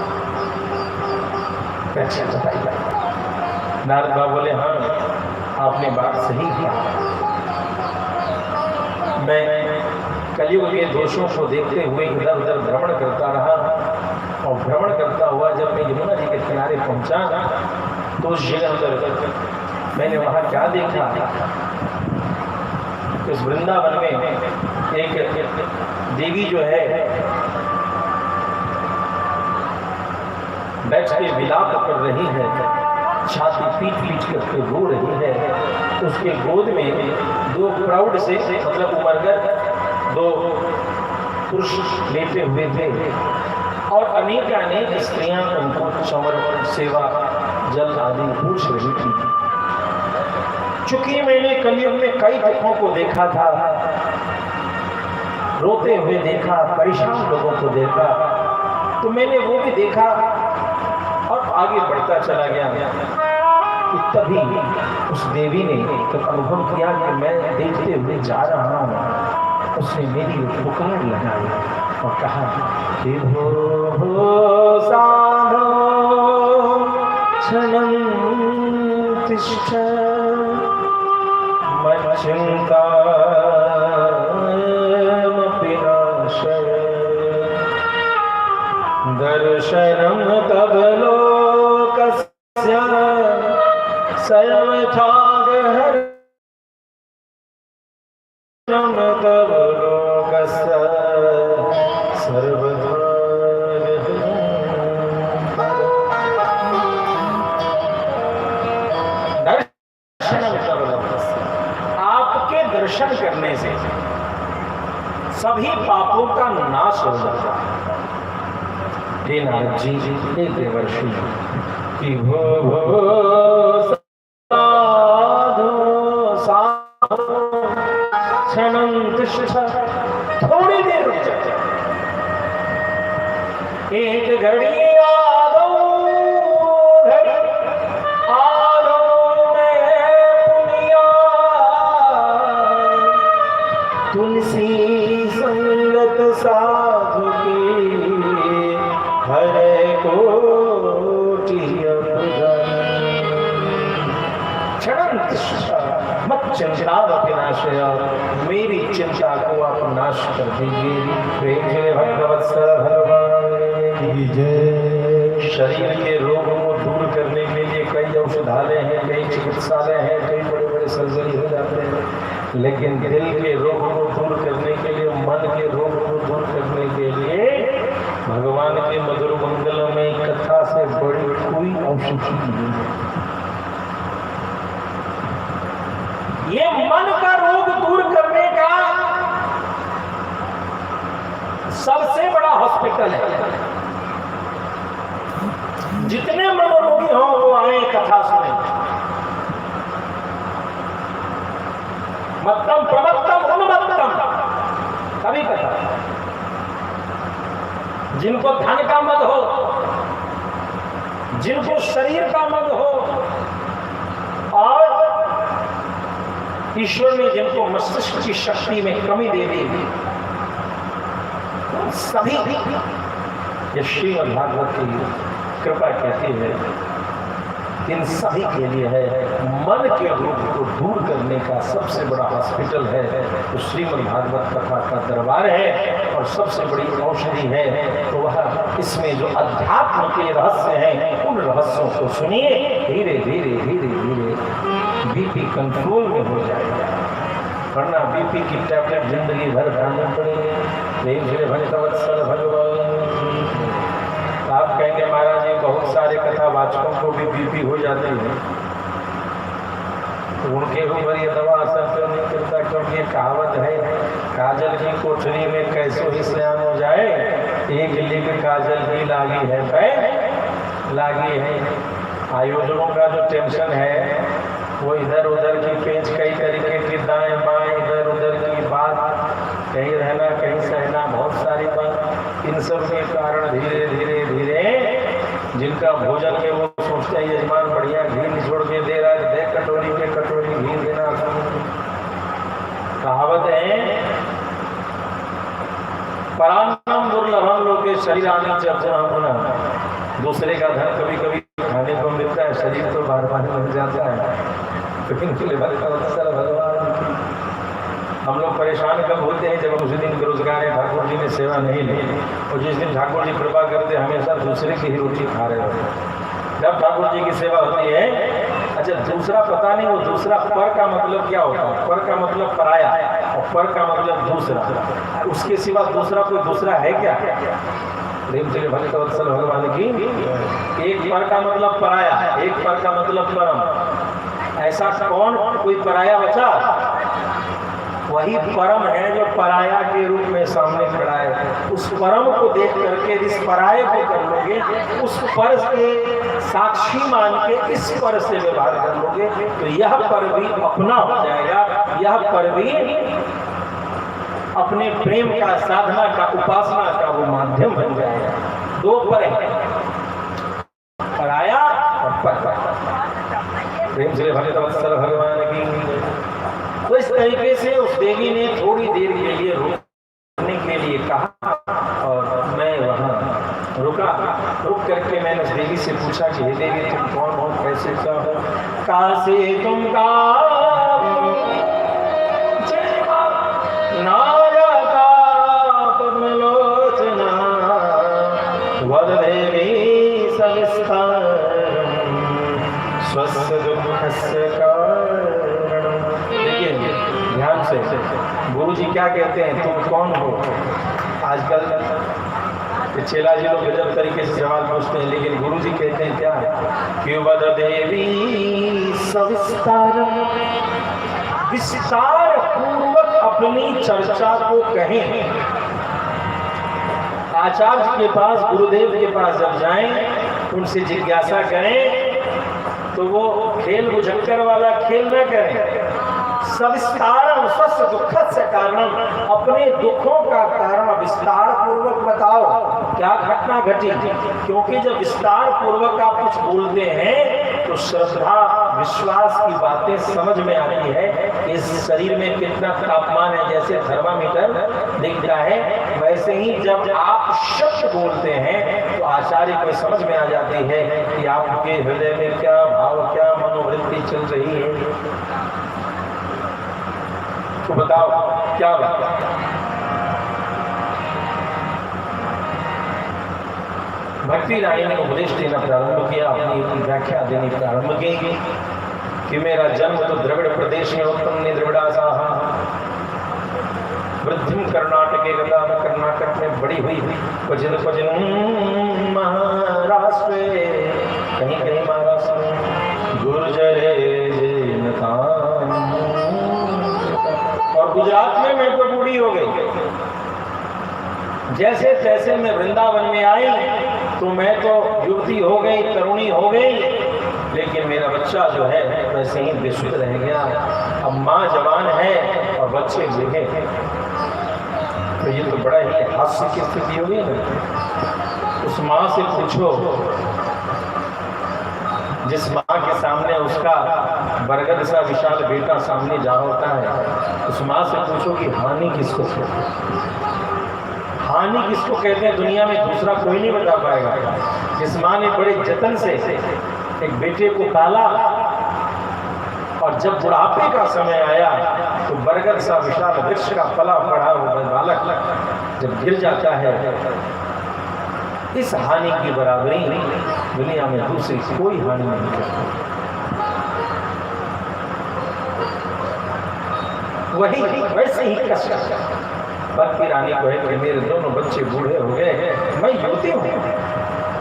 अच्छा बताइए। नारद बाबा बोले, हाँ आपने बात सही किया। मैं कलयुग के दोषों को देखते हुए इधर उधर भ्रमण करता रहा और भ्रमण करता हुआ जब मैं यमुना जी के किनारे पहुंचा तो उस जगह पर मैंने वहां क्या देखा, इस वृंदावन में एक देवी जो है बैठ के विलाप कर रही है, छाती पीट पीट करके रो रही है। उसके गोद में दो प्राउड से मतलब उमरगर दो पुरुष लेटे हुए थे और अनेक स्त्रियां उनको चमर सेवा जल आदि पूछ रही थी। चूंकि मैंने कलयुग में कई दुखों को देखा था, रोते हुए देखा, परेशान लोगों को देखा, तो मैंने वो भी देखा और आगे बढ़ता चला गया। तभी उस देवी ने जब अनुभव किया कि मैं देखते हुए जा रहा हूँ, उसने मेरी पुकार लगाई और कहा कि हो साधो क्षणं तिष्ठ मच्चिन्तामपि नाशय दर्शनं तव लोकस्य सर्वथागहरणं तव लोकस्य सर्वथा। आपके दर्शन करने से सभी पापों का नाश हो जाता है। हे नारद जी, हे देवर्षि कि हो साधो साधो क्षणं तिष्ठ, थोड़ी देर रुक जाए, एक घड़ी आदो घड़ी आलो में पुनिया, तुलसी संगत साधु की हरे कोटि मत चिंतावनाशय, मेरी चिंता को आप नाश कर दीजिए। प्रेम से भगवत्सल भगवान की जय। शरीर के रोगों को दूर करने के लिए कई औषधालय हैं, कई चिकित्सालय हैं, कई बड़े बड़े सर्जरी हो जाते हैं, लेकिन दिल के रोगों को दूर करने के लिए, मन के रोग को दूर करने के लिए भगवान के मधुर मंगलमय कथा से बड़ी कोई औषधि नहीं है। ये मन का रोग दूर करने का सबसे बड़ा हॉस्पिटल है। जितने मनोरोगी हो वो आए कथा सुने। मत्तम प्रमत्तम उन्मत्तम, कभी कथा। जिनको धन का मद हो, जिनको शरीर का मद हो, और ईश्वर ने जिनको मस्तिष्क की शक्ति में कमी दे दी, सभी ये श्रीमद् भागवत की कृपा कहती है, इन सभी के लिए है। मन के रोग को दूर करने का सबसे बड़ा हॉस्पिटल है तो श्रीमद् भागवत कथा का दरबार है, और सबसे बड़ी औषधि है तो वह इसमें जो अध्यात्म के रहस्य हैं उन रहस्यों को सुनिए। धीरे धीरे धीरे धीरे बीपी कंट्रोल में हो जाएगा, वरना बीपी की टैबलेट जिंदगी भर खानी पड़ेगी। भगवान आप कहेंगे महाराज जी बहुत सारे कथावाचकों को भी बीपी हो जाती है, तो उनके ऊपर ये दवा असर क्यों नहीं करता? क्योंकि ये कहावत है, काजल की कोठरी में कैसे ही सयान हो जाए, एक लिख काजल की लागी है पे लागी है। आयोजकों का जो टेंशन है वो इधर उधर की पेंच, कई तरीके की दाएं बाएं इधर उधर की बात, कहीं रहना कहीं सहना, बहुत सारी बात। इन सब के कारण धीरे धीरे धीरे जिनका भोजन में वो सोचते हैं यजमान बढ़िया घी निचोड़ के दे रहा है, दे कटोरी के कटोरी घी देना। कहावत है परान्नम दुर्लभम लोके शरीरानि चर्चा, दूसरे का धन कभी कभी खाने को मिलता है, शरीर तो बार बार मिल जाता है। तो इनके लिए भगवान हम लोग परेशान कब होते हैं जब उसी दिन बेरोजगार है, ठाकुर जी ने सेवा नहीं ली, और जिस दिन ठाकुर जी कृपा करते हमेशा दूसरे की ही रोटी खा रहे होते हैं। जब ठाकुर जी की सेवा होती है, अच्छा दूसरा पता नहीं, वो दूसरा पर का मतलब क्या होता है? पर का मतलब पराया, और पर का मतलब दूसरा। उसके सिवा दूसरा कोई दूसरा है क्या? प्रेम से भक्त वत्सल भगवान की एक पर का मतलब पराया, एक पर का मतलब परम। ऐसा कौन कोई पराया बचा? वही परम है जो पराया के रूप में सामने खड़ा है। उस परम को देख करके इस पराये को कर लोगे, उस पर के साक्षी मान के इस पर से व्यवहार कर लोगे, तो यह पर भी अपना हो जाएगा, यह पर भी अपने प्रेम का, साधना का, उपासना का वो माध्यम बन जाएगा। दो पर है, पराया और पर। प्रेम से भक्त वत्सल भगवान की। तो इस तरीके से उस देवी ने थोड़ी देर के लिए रुकने के लिए कहा, और मैं वहाँ रुका। रुक करके मैंने उस देवी से पूछा कि हे देवी तुम कौन हो, कैसे का हो? कहाँ से तुम का नायका पद्मलोचना वद देवी सविस्तार स्वस्थ दुःखस्य कारणम्। देखिए ध्यान से, गुरु जी क्या कहते हैं, तुम कौन हो? आजकल चेला जी लोग गजब तरीके से सवाल पूछते हैं, लेकिन गुरु जी कहते हैं क्या? कि वद देवी सविस्तार, विस्तार पूर्वक अपनी चर्चा को कहें। आचार्य के पास, गुरुदेव के पास जब जाएं, उनसे जिज्ञासा करें तो वो खेल बुझक्कर वाला खेल न करें। सविस्तार स्वस्थ दुख से कारण, अपने दुखों का कारण विस्तार पूर्वक बताओ, क्या घटना घटी। क्योंकि जब विस्तार पूर्वक आप कुछ बोलते हैं तो श्रद्धा विश्वास की बातें समझ में आती है। इस शरीर में कितना तापमान है, जैसे थर्मामीटर दिखता है, वैसे ही जब आप शब्द बोलते हैं तो आचार्य को समझ में आ जाती है कि आपके हृदय में क्या भाव, क्या मनोवृत्ति चल रही है। तो बताओ क्या बात? भक्ति रानी ने उपदेश देना प्रारंभ किया, अपनी व्याख्या देनी प्रारंभ की कि मेरा जन्म तो द्रविड़ प्रदेश में उत्तम ने द्रविड़ासाह वृद्धिम कर्नाटके गदा में, कर्नाटक में बड़ी हुई, क्वचिन क्वचिन महाराष्ट्र, कहीं कहीं महाराष्ट्र में, गुर्जरे और गुजरात में मैं तो बूढ़ी हो गई। जैसे तैसे मैं वृंदावन में आई तो मैं तो युवती हो गई, तरुणी हो गई, लेकिन मेरा बच्चा जो है वैसे ही बेसुध रह गया। अब माँ जवान है और बच्चे बूढ़े, तो ये तो बड़ा ही हास्य की स्थिति होगी ना। उस माँ से पूछो जिस माँ के सामने उसका बरगद सा विशाल बेटा सामने जा होता है, उस माँ से पूछो कि हानि किसको, हानि किसको कहते हैं दुनिया में दूसरा कोई नहीं बता पाएगा। जिस माँ ने बड़े जतन से एक बेटे को पाला और जब बुढ़ापे का समय आया तो बरगद सा विशाल वृक्ष का फला पड़ा हुआ बालक जब गिर जाता है, इस हानि की बराबरी दुनिया में दूसरी कोई हानि नहीं करती। वही वैसे ही कष्ट भक्ति रानी को है कि मेरे दोनों बच्चे बूढ़े हो गए, मैं युवती हूँ।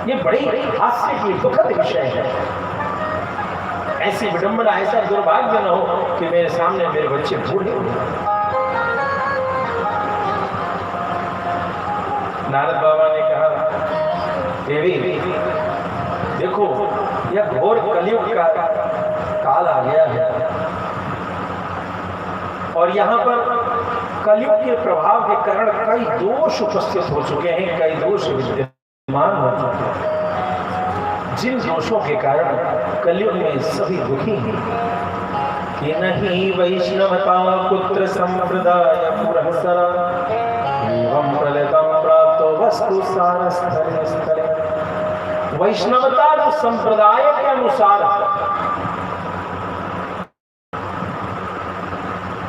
ये बड़ी हास्य की दुखद विषय है। ऐसी विडंबना, ऐसा दुर्भाग्य न हो कि मेरे सामने मेरे बच्चे बूढ़े हो गए। नारद बाबा ने कहा, देवी देखो यह घोर कलयुग का काल आ गया है और यहाँ पर कलयुग के प्रभाव के कारण कई दोष उपस्थित हो चुके हैं, कई दोष विद्यमान हो चुके हैं, जिन दोषों के कारण कलयुग में सभी दुखी हैं। कि नहीं वैष्णवता पुत्र संप्रदाय पुरःसर एवं प्रलयतम प्राप्तो वस्तु सारस्थले स्थले। वैष्णवता जो संप्रदाय के अनुसार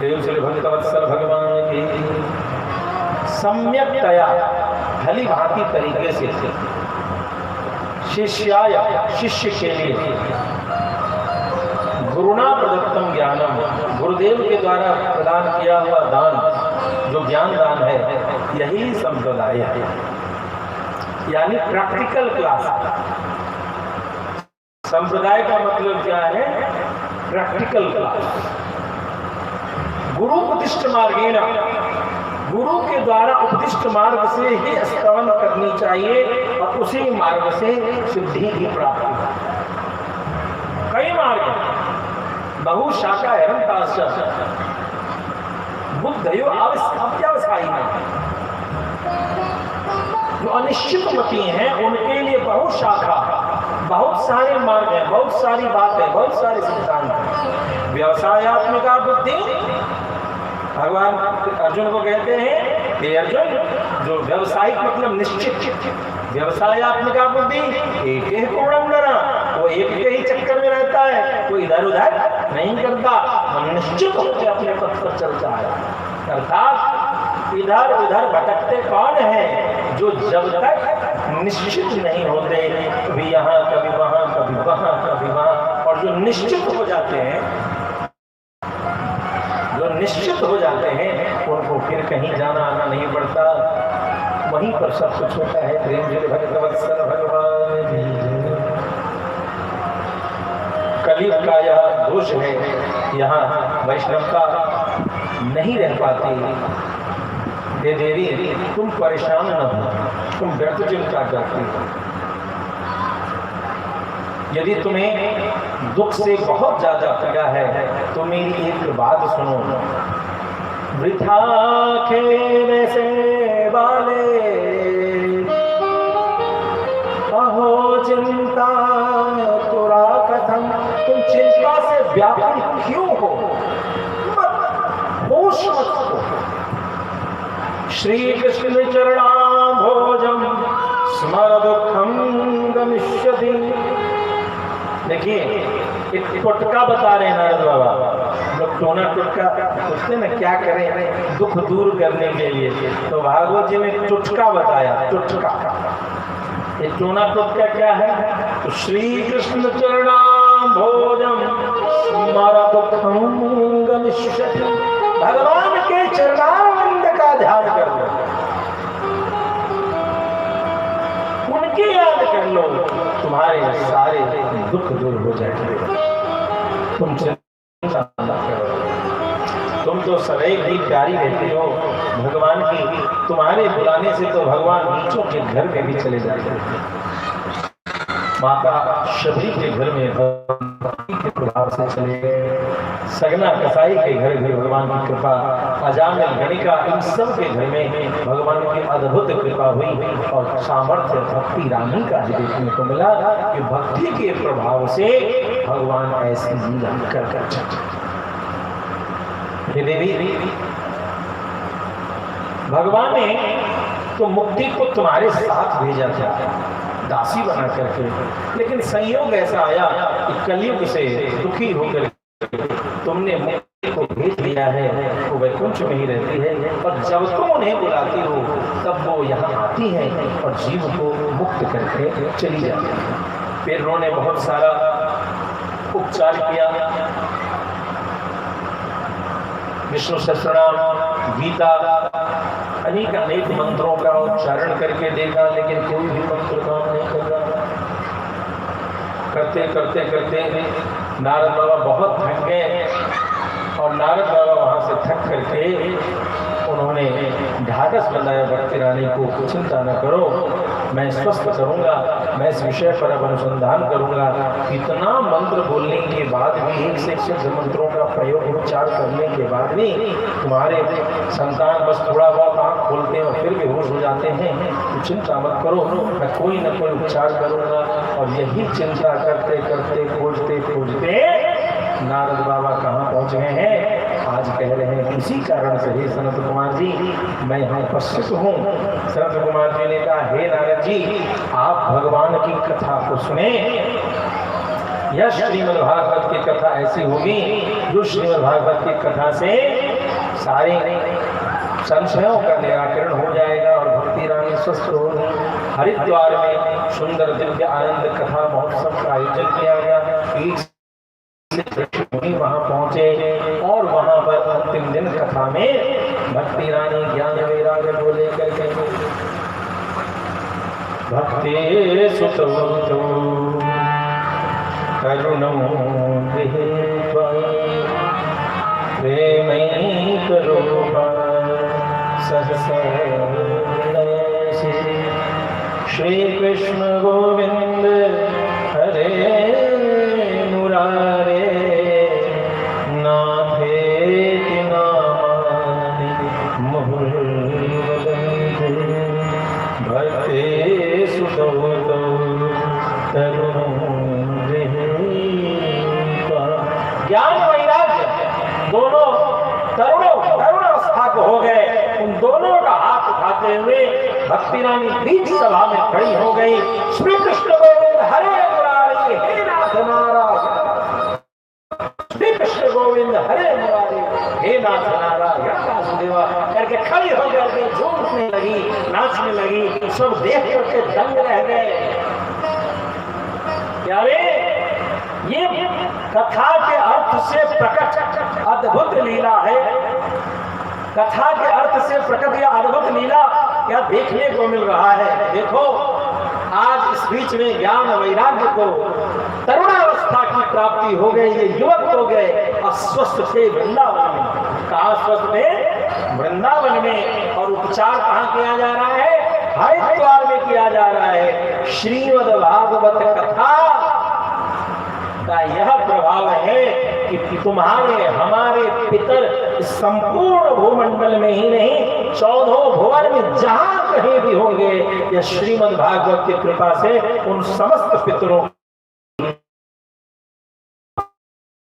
देव श्री भक्तवत्सल भगवान की सम्यकतया भली भांति तरीके से शिष्याय शिष्य के लिए गुरुना प्रदत्तम ज्ञानम, गुरुदेव के द्वारा प्रदान किया हुआ दान जो ज्ञान दान है, यही संप्रदाय है। यानी प्रैक्टिकल क्लास। संप्रदाय का मतलब क्या है? Practical class. गुरु उपदिष्ट मार्गेण, गुरु के द्वारा उपदिष्ट मार्ग से ही स्तवन करनी चाहिए और उसी मार्ग से सिद्धि की प्राप्ति। कई मार्ग बहु शाखा बुद्धयो अव्यवसायी जो अनिश्चित मती हैं उनके लिए बहुत शाखा, बहुत सारे मार्ग हैं, बहुत सारी बातें, बहुत सारे सिद्धांत हैं। व्यवसायत्मिका बुद्धि, भगवान अर्जुन को कहते हैं कि अर्जुन जो व्यवसायिक मतलब निश्चित, व्यवसायत्मिका बुद्धि एक एक कोणंदरा, वो एक के ही चक्कर में रहता है, कोई इधर उधर नहीं करता, हम निश्चित होकर अपने पथ पर चलता है। अर्थात इधर उधर भटकते कौन है? जो जब तक निश्चित नहीं होते, कभी यहाँ कभी वहाँ कभी वहाँ कभी वहाँ, और जो निश्चित हो जाते हैं, जो निश्चित हो जाते हैं उनको फिर कहीं जाना आना नहीं पड़ता, वहीं पर सब कुछ होता है। प्रेम जय भक्तवत्सल भगवान जी। कलयुग का यह दोष है, यहाँ वैष्णवता नहीं रह पाती। हे देवी तुम परेशान न हो, तुम व्यर्थ चिंता करती हो। यदि तुम्हें दुख से बहुत ज्यादा पीड़ा है तो मेरी एक बात सुनो। वृथा खेल से वाले अहो चिंता तुरा कथम, तुम चिंता से व्याकुल क्यों हो? होश मत हो। श्री कृष्ण चरणाम्भोजम स्मर दुखम गमिष्यति। देखिए एक टोटका बता रहे हैं नारद बाबा। लोग टोना टोटका पूछते ना क्या करें दुख दूर करने के लिए, तो भागवत जी ने टोटका बताया। टोटका, ये टोना टोटका क्या है? तो श्री कृष्ण चरणाम्भोजम स्मर दुखम गमिष्यति। भगवान के चरणारविंद का ध्यान कर लो, उनकी याद कर लो, तुम्हारे सारे दुख दूर हो जाएंगे। तुम चिंता न करो, तुम तो सदैव ही प्यारी रहती हो भगवान की। तुम्हारे बुलाने से तो भगवान नीचों के घर में भी चले जाते हैं। माता शबरी के घर में भक्ति के प्रभाव से चले गए, सगना कसाई के घर में भगवान की कृपा, अजामिल गणिका, इन सब के घर में भगवान की अद्भुत कृपा हुई और सामर्थ्य भक्ति रानी का देखने को मिला कि भक्ति के प्रभाव से भगवान ऐसी लीला कर देवी। भगवान ने तो मुक्ति को तुम्हारे साथ भेजा था दासी बना करके, लेकिन संयोग ऐसा आया कि कलयुग से दुखी होकर तुमने मुक्ति को भेज दिया है, वो वैकुंठ में ही रहती है और जब तुम उन्हें बुलाती हो तब वो यहाँ आती है और जीव को मुक्त करके चली जाती है। फिर उन्होंने बहुत सारा उपचार किया, विष्णु सहस्रनाम, गीता, अनेक अनेक मंत्रों का उच्चारण करके देखा, लेकिन कोई भी मंत्र काम नहीं कर रहा। करते करते करते नारद बाबा बहुत थक गए और नारद बाबा वहां से थक करके उन्होंने ढाढ़स बनाया भक्ति रानी को, चिंता न करो, मैं स्वस्थ करूंगा, मैं इस विषय पर अब अनुसंधान करूंगा। इतना मंत्र बोलने के बाद भी, एक से एक मंत्रों का प्रयोग उच्चार करने के बाद भी तुम्हारे संतान बस थोड़ा बहुत आँख खोलते हैं और फिर भी होश हो जाते हैं, तो चिंता मत करो, मैं कोई न कोई उपचार करूंगा। और यही चिंता करते करते खोजते खोजते नारद बाबा कहाँ पहुँच गए हैं? आज कह रहे हैं किसी कारण से हे सनत कुमार जी मैं यहाँ उपस्थित हूँ। सनत कुमार जी ने कहा हे नारद जी आप भगवान की कथा को सुने। यह श्रीमद् भागवत की कथा ऐसी होगी जो श्रीमद् भागवत की कथा से सारे संशयों का निराकरण हो जाएगा और भक्ति रानी स्वस्थ होगी। हरिद्वार में सुंदर दिव्य आनंद कथा महोत्सव का आयोजन किया गया। वहां पहुंचे और वहां पर अंतिम दिन कथा में भक्ति रानी ज्ञान वैराग्य को लेकर के भक्ति सुतो करुणो प्रेमई करो सहसा श्री कृष्ण गोविंद हरे मुरारे ज्ञान वैराग्य दोनों तरुण अवस्था को हो गए। उन दोनों का हाथ उठाते हुए भक्ति रानी बीच सभा में खड़ी हो गई। श्री कृष्ण गोविंद हरे मुरारी हे नाथ नारायण, श्री कृष्ण गोविंद हरे मुरारी हे नाथ नारायण वासुदेवा करके खड़ी हो करके झूमने लगी, नाचने लगी। सब देख करके दंग रह गए। क्या रे ये कथा के अर्थ से प्रकट अद्भुत लीला है। कथा के अर्थ से प्रकट यह अद्भुत लीला क्या देखने को मिल रहा है। देखो आज इस बीच में ज्ञान वैराग्य को तरुणावस्था की प्राप्ति हो गई, ये युवक हो गए, अस्वस्थ थे वृंदावन में। कहाँ स्वस्थ थे? वृंदावन में। और उपचार कहाँ किया जा रहा है? हरिद्वार में किया जा रहा है। श्रीमद् भागवत कथा का यह प्रभाव है कि तुम्हारे हमारे पितर संपूर्ण भूमंडल में ही नहीं 14 भुवन में जहां कहीं भी होंगे, यह श्रीमद् भागवत की कृपा से उन समस्त पितरों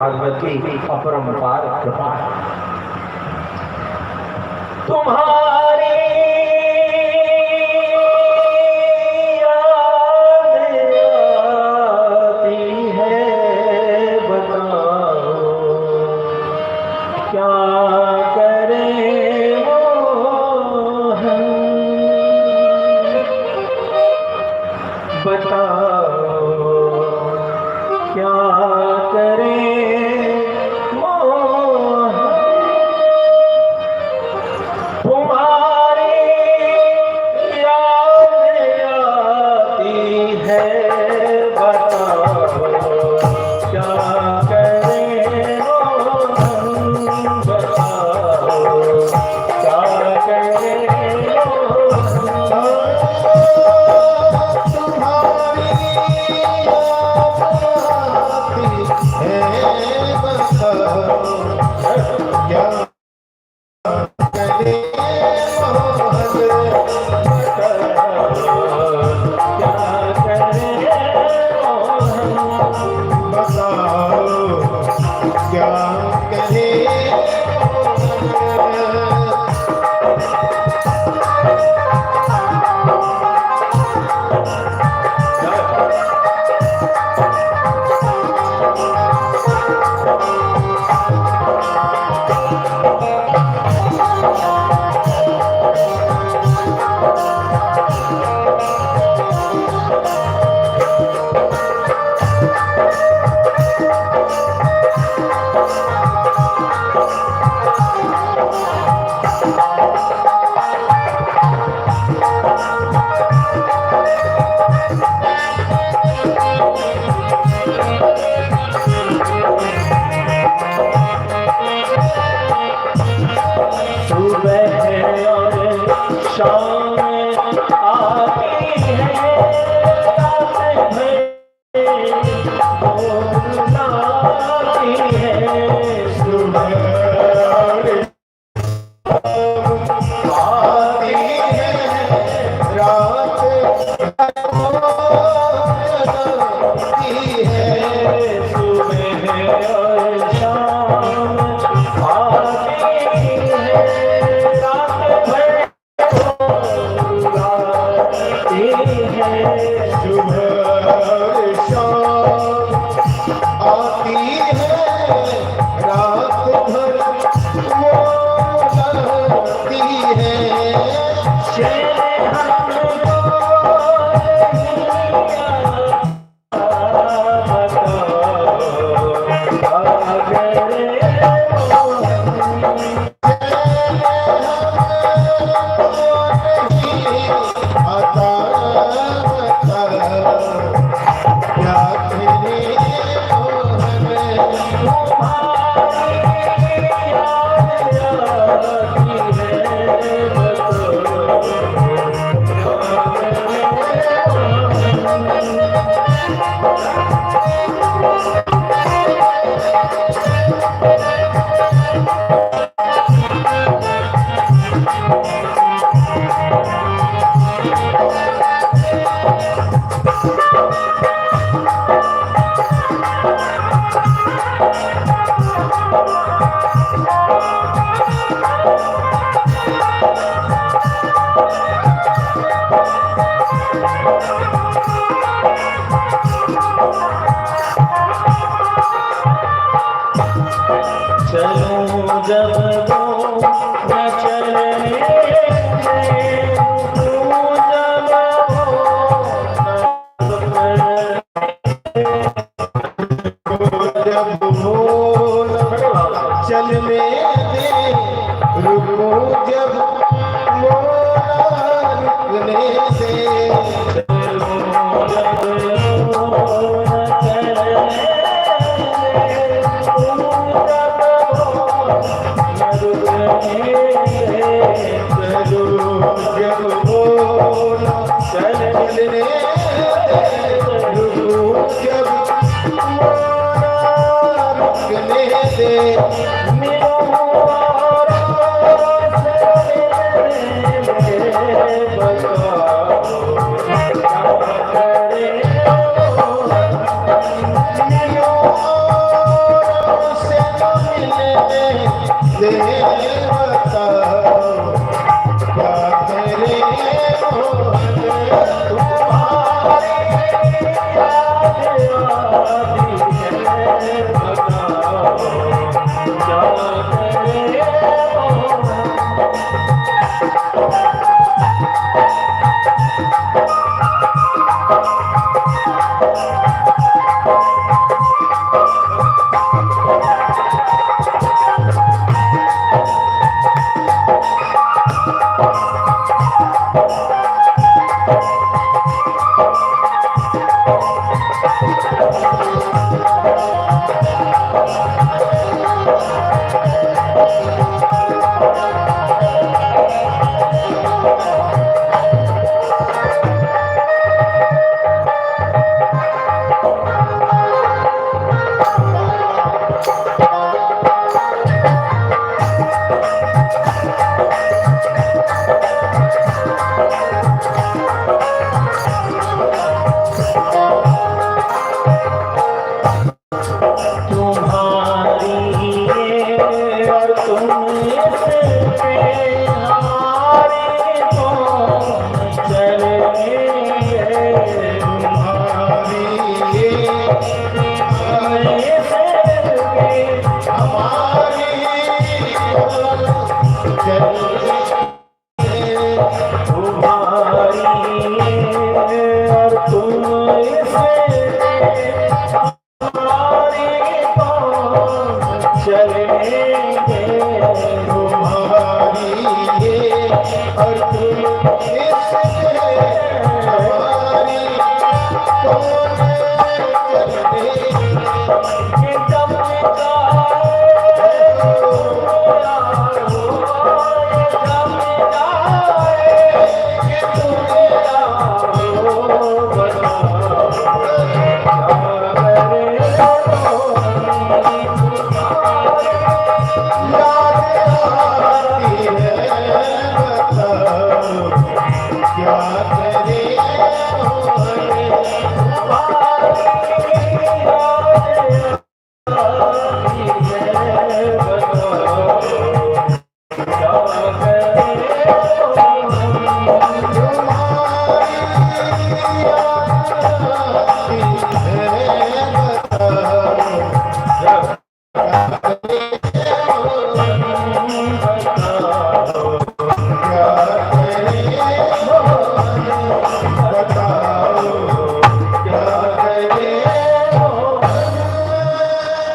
भागवत की अपरंपार कृपा है। तुम्हारी तुम्हारे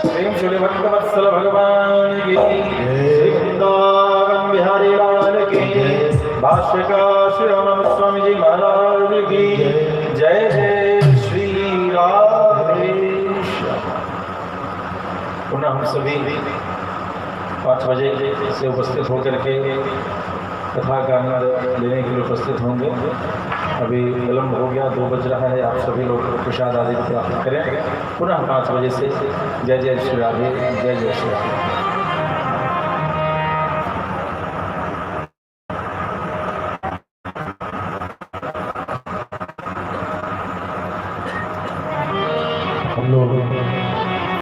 प्रेम श्री भक्तवत्सल भगवान की श्री वृंदावन बिहारी लाल की भाष्यकार श्री रमण स्वामी जी महाराज की जय जय श्री राधे। पुनः हम सभी 5 बजे से उपस्थित होकर के कथा का आनंद लेने के लिए उपस्थित होंगे। अभी विलम्ब हो गया, 2 बज रहा है। आप सभी लोग प्रसाद आदि प्राप्त करें। पुनः 5 बजे से जय जय श्री राधे, जय जय श्री राधे।